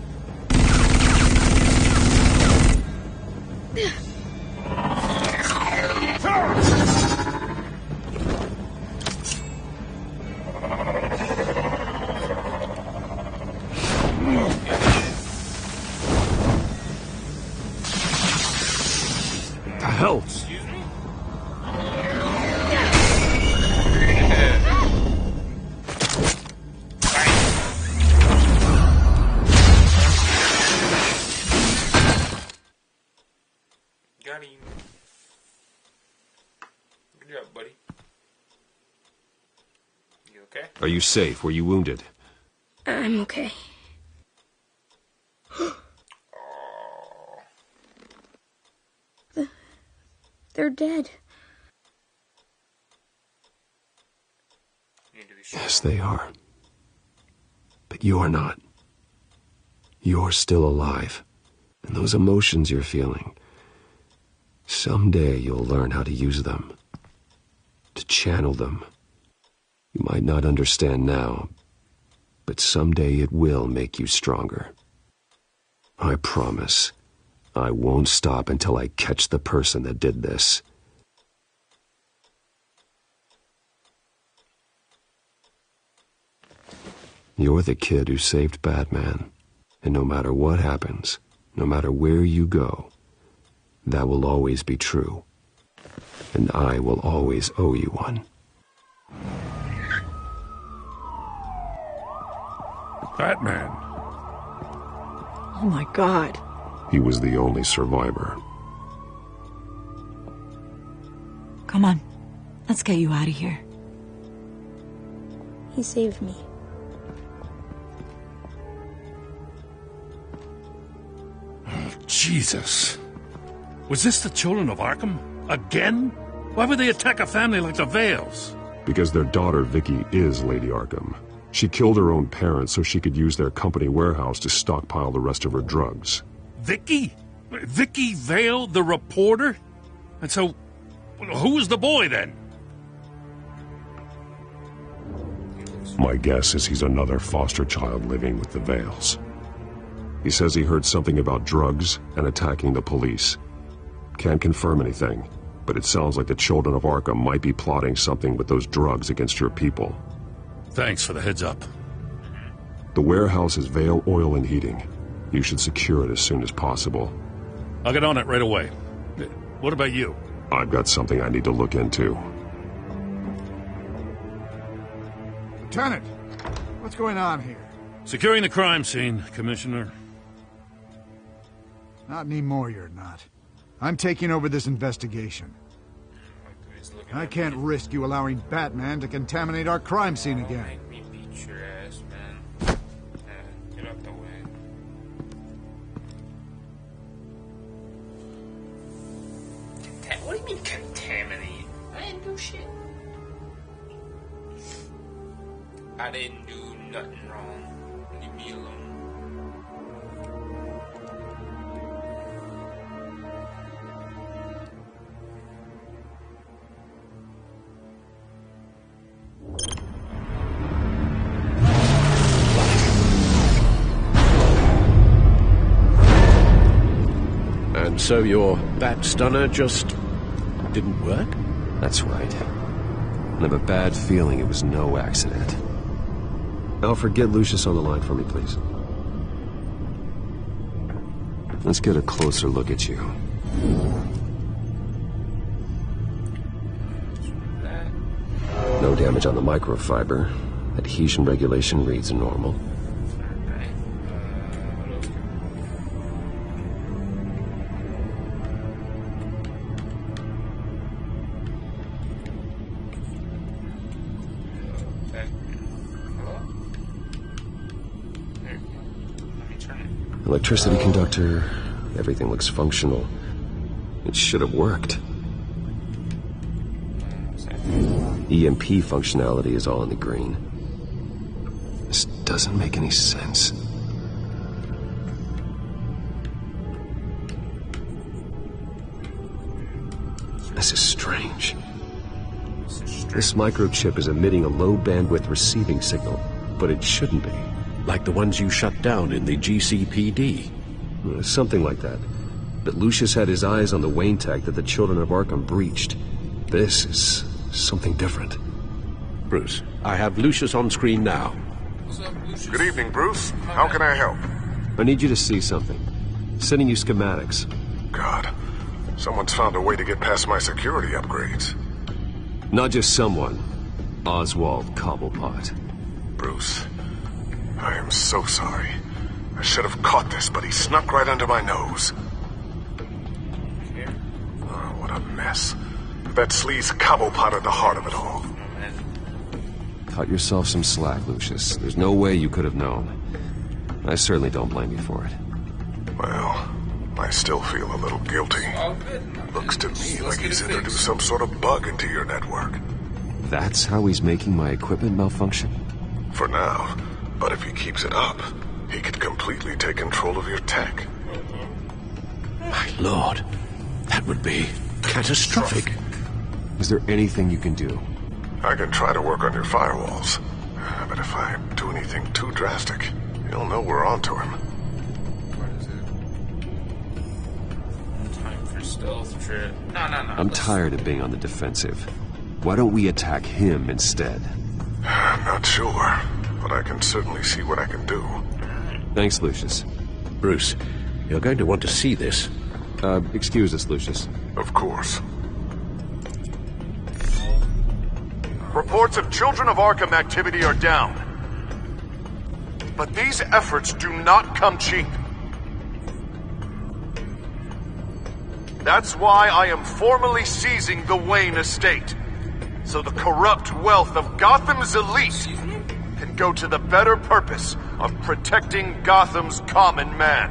The hell? Excuse me? Got him. Good job, buddy. You okay? Are you safe? Were you wounded? I'm okay. They're dead. Yes, they are. But you're not. You're still alive. And those emotions you're feeling, someday you'll learn how to use them. To channel them. You might not understand now, but someday it will make you stronger. I promise. I won't stop until I catch the person that did this. You're the kid who saved Batman. And no matter what happens, no matter where you go, that will always be true. And I will always owe you one. Batman. Oh my God. He was the only survivor. Come on. Let's get you out of here. He saved me. Oh, Jesus. Was this the children of Arkham? Again? Why would they attack a family like the Vales? Because their daughter, Vicky, is Lady Arkham. She killed her own parents so she could use their company warehouse to stockpile the rest of her drugs. Vicky? Vicky Vale, the reporter? And so, who was the boy then? My guess is he's another foster child living with the Vales. He says he heard something about drugs and attacking the police. Can't confirm anything, but it sounds like the children of Arkham might be plotting something with those drugs against your people. Thanks for the heads up. The warehouse is Vale Oil and Heating. You should secure it as soon as possible. I'll get on it right away. What about you? I've got something I need to look into. Lieutenant, what's going on here? Securing the crime scene, Commissioner. Not anymore, you're not. I'm taking over this investigation. I can't risk you allowing Batman to contaminate our crime scene again. Make me beat your ass, man. Get out the way. What do you mean contaminate? I didn't do shit. I didn't do nothing wrong. Leave me alone. And so your bat stunner just didn't work? That's right. I have a bad feeling it was no accident. Alfred, get Lucius on the line for me, please. Let's get a closer look at you. No damage on the microfiber. Adhesion regulation reads normal. Electricity conductor, everything looks functional. It should have worked. EMP functionality is all in the green. This doesn't make any sense. This is strange. This microchip is emitting a low-bandwidth receiving signal, but it shouldn't be. Like the ones you shut down in the GCPD? Something like that. But Lucius had his eyes on the Wayne tag that the children of Arkham breached. This is something different. Bruce, I have Lucius on screen now. Good evening, Bruce. How can I help? I need you to see something. Sending you schematics. God, someone's found a way to get past my security upgrades. Not just someone. Oswald Cobblepot. Bruce, I am so sorry. I should have caught this, but he snuck right under my nose. Oh, what a mess. That sleaze Cobblepot at the heart of it all. Cut yourself some slack, Lucius. There's no way you could have known. I certainly don't blame you for it. Well, I still feel a little guilty. Looks to me like he's introduced some sort of bug into your network. That's how he's making my equipment malfunction? For now. But if he keeps it up, he could completely take control of your tech. My lord, that would be catastrophic. Is there anything you can do? I can try to work on your firewalls. But if I do anything too drastic, you'll know we're onto him. What is it? Time for stealth trip. No. I'm tired of being on the defensive. Why don't we attack him instead? I'm not sure, but I can certainly see what I can do. Thanks, Lucius. Bruce, you're going to want to see this. Excuse us, Lucius. Of course. Reports of Children of Arkham activity are down. But these efforts do not come cheap. That's why I am formally seizing the Wayne estate. So the corrupt wealth of Gotham's elite can go to the better purpose of protecting Gotham's common man.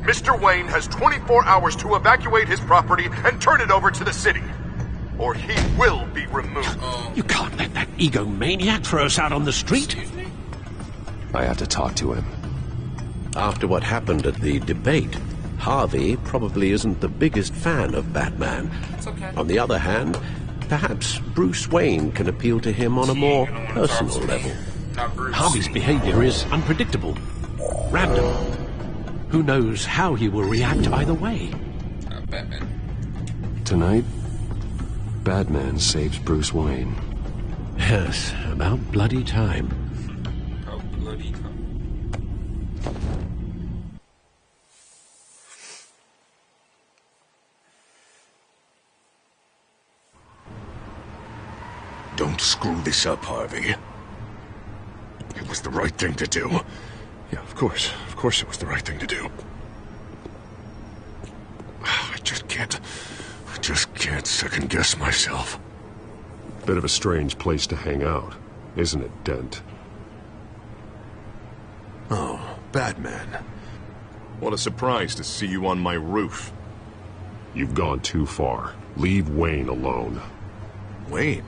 Mr. Wayne has 24 hours to evacuate his property and turn it over to the city, or he will be removed. You can't let that egomaniac throw us out on the street. I have to talk to him. After what happened at the debate, Harvey probably isn't the biggest fan of Batman. Okay. On the other hand, perhaps Bruce Wayne can appeal to him on a more personal level. Harvey's behavior is unpredictable, random. Who knows how he will react either way? Batman. Tonight, Batman saves Bruce Wayne. Yes, about bloody time. Oh, bloody time. Don't screw this up, Harvey. It was the right thing to do. Yeah, of course it was the right thing to do. I just can't second guess myself. Bit of a strange place to hang out, isn't it, Dent? Oh, Batman. What a surprise to see you on my roof. You've gone too far. Leave Wayne alone. Wayne?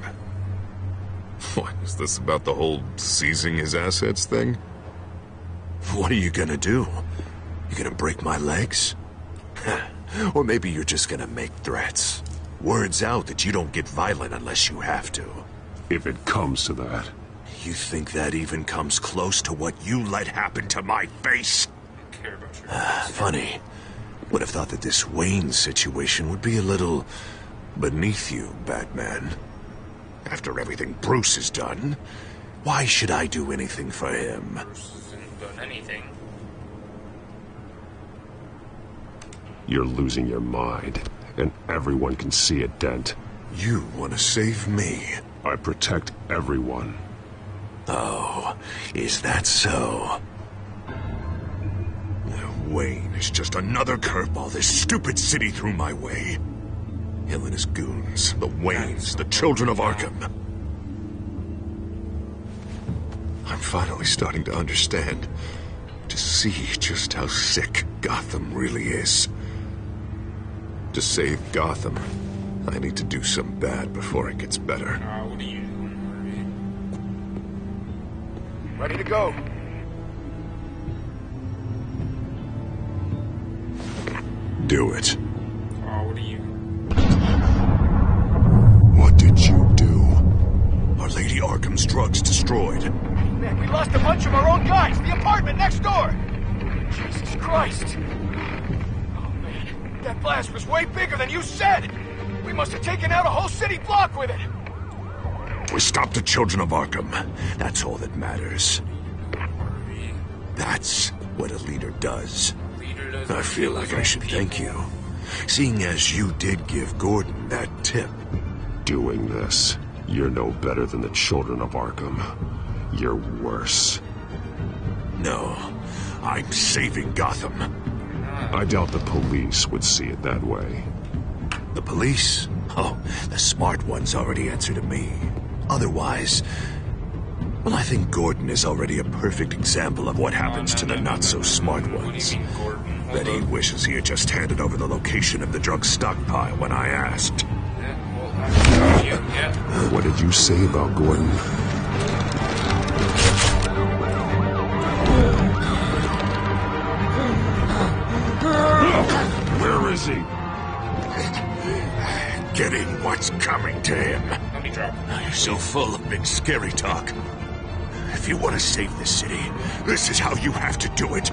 What, is this about the whole seizing his assets thing? What are you gonna do? You gonna break my legs? Or maybe you're just gonna make threats. Words out that you don't get violent unless you have to. If it comes to that. You think that even comes close to what you let happen to my face? Funny. Would have thought that this Wayne situation would be a little beneath you, Batman. After everything Bruce has done, why should I do anything for him? Bruce hasn't done anything. You're losing your mind, and everyone can see it, Dent. You want to save me? I protect everyone. Oh, is that so? Wayne is just another curveball this stupid city threw my way. Him and his goons, the Waynes, the children of Arkham. I'm finally starting to understand, to see just how sick Gotham really is. To save Gotham, I need to do some bad before it gets better. What are you doing, Ready to go. Do it. What are you? What did you do? Are Lady Arkham's drugs destroyed? Man, we lost a bunch of our own guys. The apartment next door. Jesus Christ. Oh, man. That blast was way bigger than you said. We must have taken out a whole city block with it. We stopped the children of Arkham. That's all that matters. That's what a leader does. I feel like I should thank you, seeing as you did give Gordon that tip. Doing this, you're no better than the children of Arkham. You're worse. No, I'm saving Gotham. I doubt the police would see it that way. The police? Oh, the smart ones already answer to me. Otherwise, well, I think Gordon is already a perfect example of what happens to the not-so-smart ones. Bet he wishes he had just handed over the location of the drug stockpile when I asked. What did you say about Gordon? Where is he? Getting what's coming to him. You're so full of big scary talk. If you want to save this city, this is how you have to do it.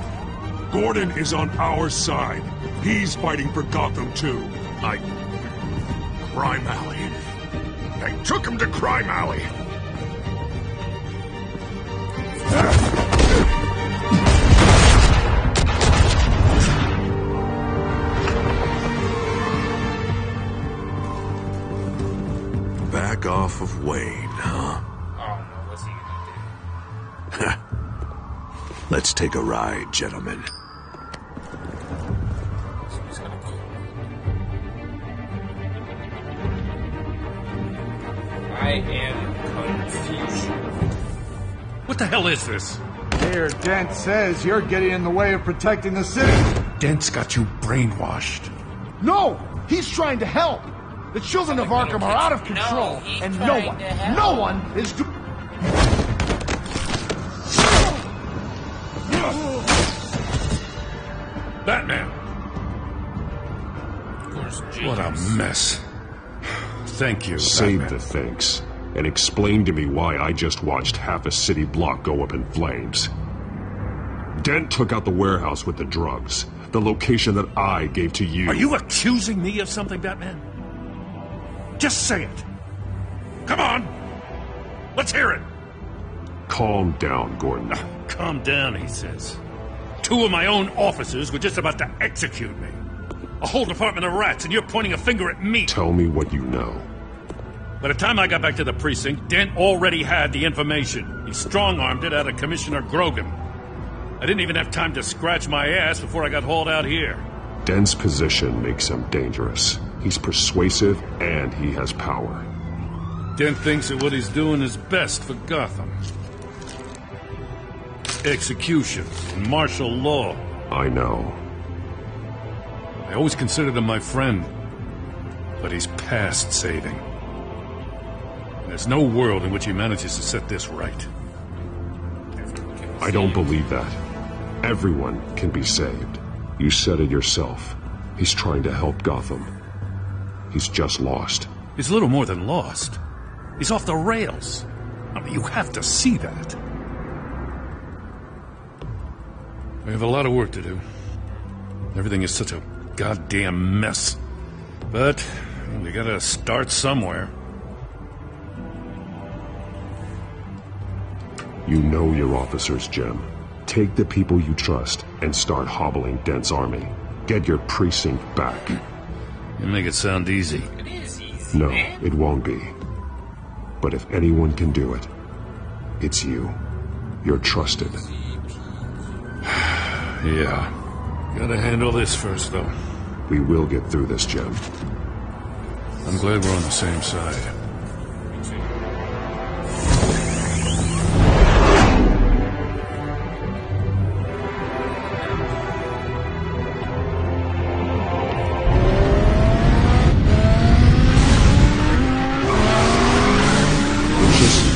Gordon is on our side. He's fighting for Gotham, too. Crime Alley. They took him to Crime Alley. Back off of Wayne, huh? Oh, no, what's he gonna do? Let's take a ride, gentlemen. I am confused. What the hell is this? Mayor Dent says you're getting in the way of protecting the city. Dent's got you brainwashed. No! He's trying to help! The children of Arkham are out of control, and no one is Batman! Of course, What a mess. Thank you, Save Batman. the thanks, and explain to me why I just watched half a city block go up in flames. Dent took out the warehouse with the drugs, the location that I gave to you. Are you accusing me of something, Batman? Just say it. Come on! Let's hear it! Calm down, Gordon. Calm down, he says. 2 of my own officers were just about to execute me. A whole department of rats, and you're pointing a finger at me. Tell me what you know. By the time I got back to the precinct, Dent already had the information. He strong-armed it out of Commissioner Grogan. I didn't even have time to scratch my ass before I got hauled out here. Dent's position makes him dangerous. He's persuasive, and he has power. Dent thinks that what he's doing is best for Gotham. Execution and martial law. I know. I always considered him my friend, but he's past saving. There's no world in which he manages to set this right. I don't believe that. Everyone can be saved. You said it yourself. He's trying to help Gotham. He's just lost. He's little more than lost. He's off the rails. I mean, you have to see that. We have a lot of work to do. Everything is such a goddamn mess. But we gotta start somewhere. You know your officers, Jim. Take the people you trust and start hobbling Dent's army. Get your precinct back. You make it sound easy. It is easy, No, man. it won't be. But if anyone can do it, it's you. You're trusted. Yeah. Gotta handle this first, though. We will get through this, Jim. I'm glad we're on the same side.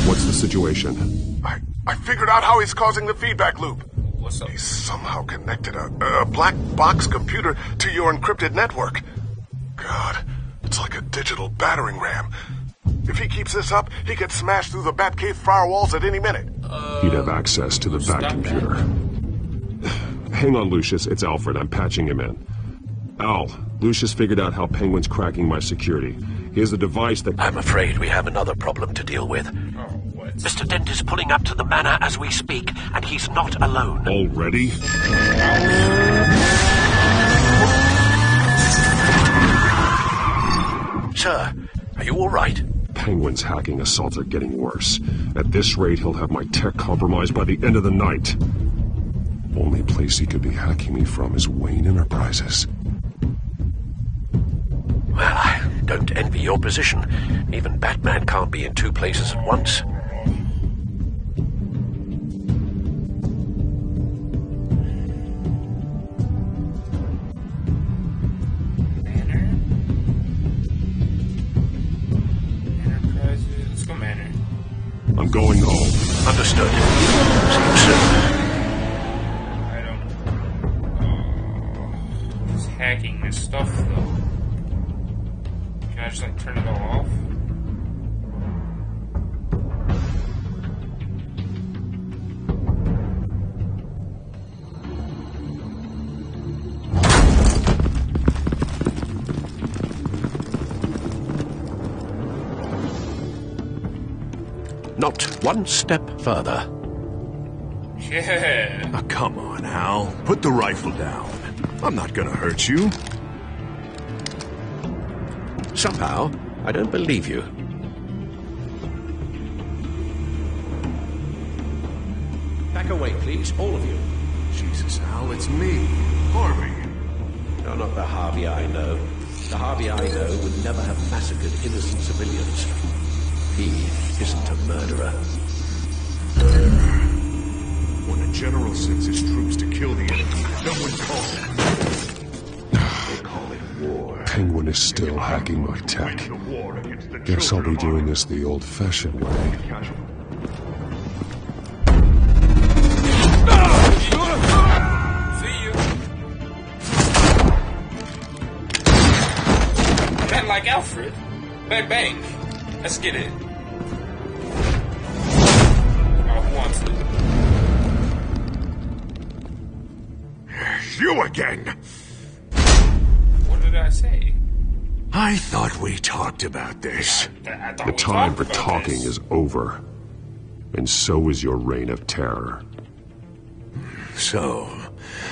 What's the situation? I figured out how he's causing the feedback loop. What's up? He's somehow connected a black box computer to your encrypted network. God, it's like a digital battering ram. If he keeps this up, he could smash through the Batcave firewalls at any minute. He'd have access to the Bat computer. Hang on, Lucius. It's Alfred. I'm patching him in. Al, Lucius figured out how Penguin's cracking my security. He has a device that... I'm afraid we have another problem to deal with. Mr. Dent is pulling up to the manor as we speak, and he's not alone. Already? Sir, are you all right? Penguin's hacking assaults are getting worse. At this rate, he'll have my tech compromised by the end of the night. Only place he could be hacking me from is Wayne Enterprises. Well, I don't envy your position. Even Batman can't be in 2 places at once. Let's go, Manor. I'm going home. Understood. See you soon. Who's hacking this stuff, though? Can I just, like, turn it all off? Not one step further. Yeah. Oh, come on, Al. Put the rifle down. I'm not gonna hurt you. Somehow, I don't believe you. Back away, please, all of you. Jesus, Al, it's me, Harvey. No, not the Harvey I know. The Harvey I know would never have massacred innocent civilians. he isn't a murderer. When a general sends his troops to kill the enemy, no one calls it. They call it war. Penguin is still hacking my tech. Guess I'll be doing this the old-fashioned way. See you. Man like Alfred. Bang bang. Let's get it. Oh, who wants it? You again! What did I say? I thought we talked about this. The time for talking is over. And so is your reign of terror. So,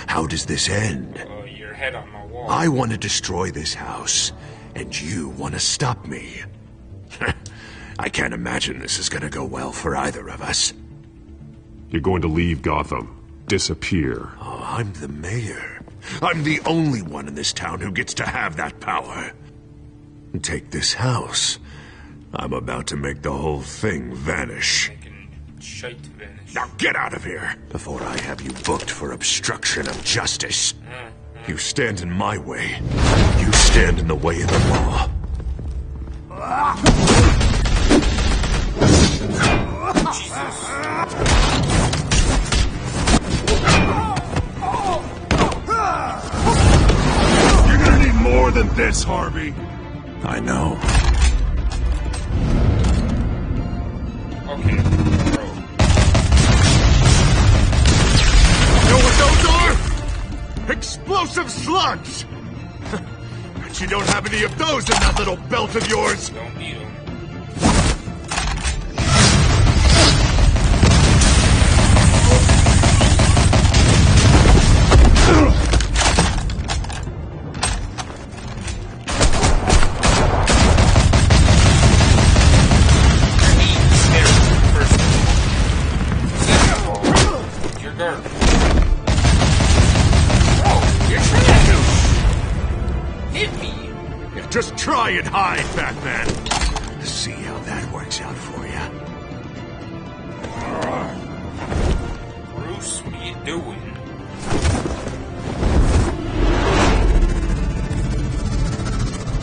how does this end? Your head on my wall. I want to destroy this house, and you want to stop me. I can't imagine this is going to go well for either of us. You're going to leave Gotham. Disappear. Oh, I'm the mayor. I'm the only one in this town who gets to have that power. Take this house. I'm about to make the whole thing vanish. Shite vanish. Now get out of here before I have you booked for obstruction of justice. You stand in my way. You stand in the way of the law. You're gonna need more than this, Harvey. I know. Okay, bro. You know what those are? Explosive slugs! Bet you don't have any of those in that little belt of yours. Don't need them. Just try and hide, Batman. See how that works out for you. Bruce, what are you doing?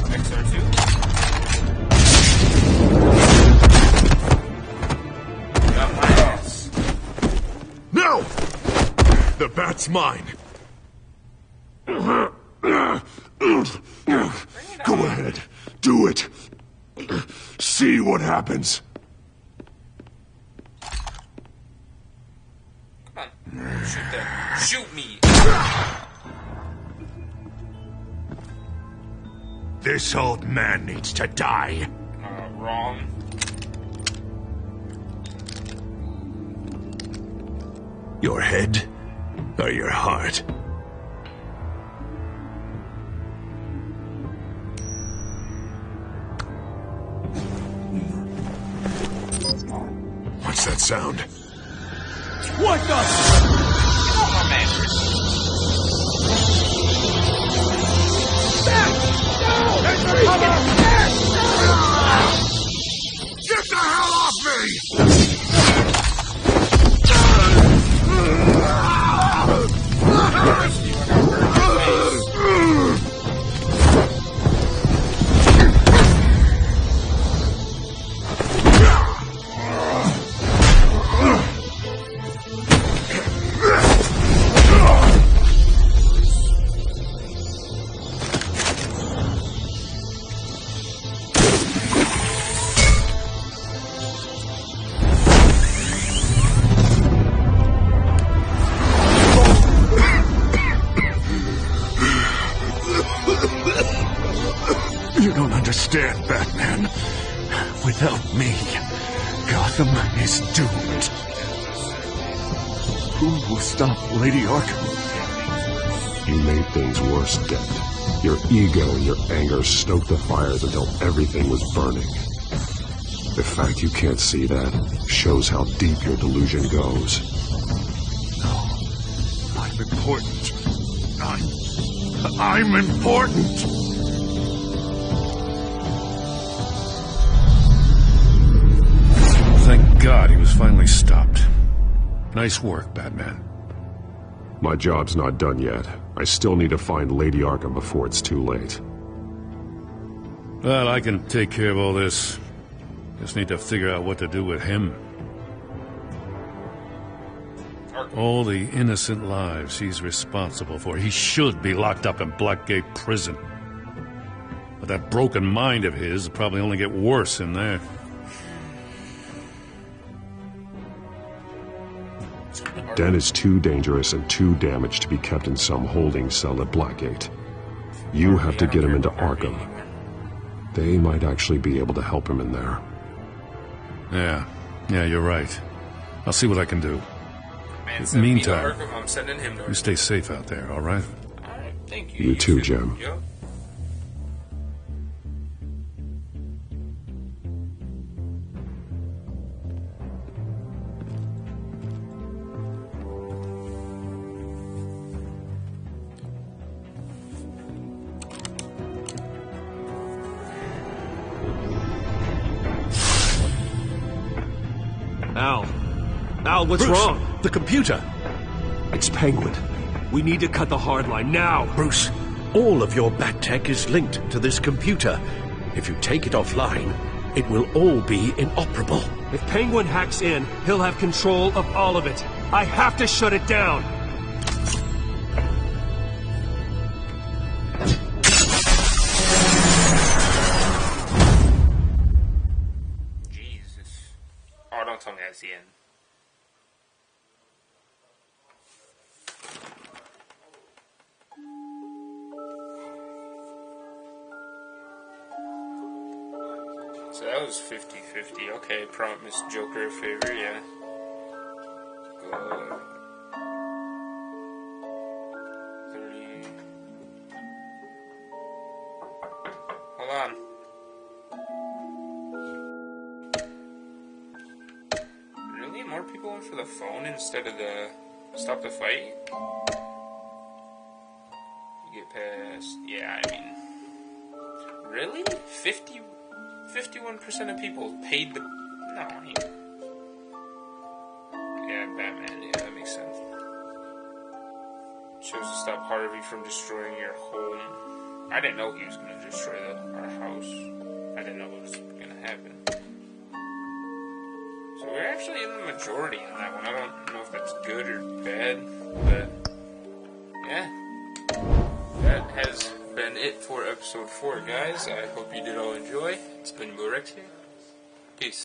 XR2? Got my ass. No! The bat's mine. Go ahead. Do it. See what happens. Come on. Shoot them. Shoot me. This old man needs to die. Wrong. Your head or your heart? What's that sound? What the? Oh, my man. Get the hell off me! You don't understand, Batman. Without me, Gotham is doomed. Who will stop Lady Arkham? You made things worse, Dent. Your ego and your anger stoked the fires until everything was burning. The fact you can't see that shows how deep your delusion goes. No. I'm important. I'm important. God he was finally stopped. Nice work, Batman. My job's not done yet. I still need to find Lady Arkham before it's too late. Well, I can take care of all this. Just need to figure out what to do with him. All the innocent lives he's responsible for. He should be locked up in Blackgate Prison. But that broken mind of his will probably only get worse in there. Den is too dangerous and too damaged to be kept in some holding cell at Blackgate. You have to get him into Arkham. They might actually be able to help him in there. Yeah, you're right. I'll see what I can do. Man, In the meantime, Arkham, I'm sending him to you stay safe out there, all right? Alright, thank you. You too, Jim. Yep. Al, what's Bruce, wrong? The computer. It's Penguin. We need to cut the hard line now. Bruce, all of your bat tech is linked to this computer. If you take it offline, it will all be inoperable. If Penguin hacks in, he'll have control of all of it. I have to shut it down. Jesus. Oh, don't tell me that's the end. So that was 50-50. Okay, promise Joker a favor, yeah. Go. 30. Hold on. Really? More people went for the phone instead of the stop the fight? You get past... Yeah, I mean... Really? 51% of people paid the... No, I mean... Yeah, Batman, yeah, that makes sense. Chose to stop Harvey from destroying your home. I didn't know he was going to destroy our house. I didn't know what was going to happen. So we're actually in the majority on that one. I don't know if that's good or bad, but... Yeah. That has been it for episode 4, guys. I hope you did all enjoy. It's been Burex here. Peace.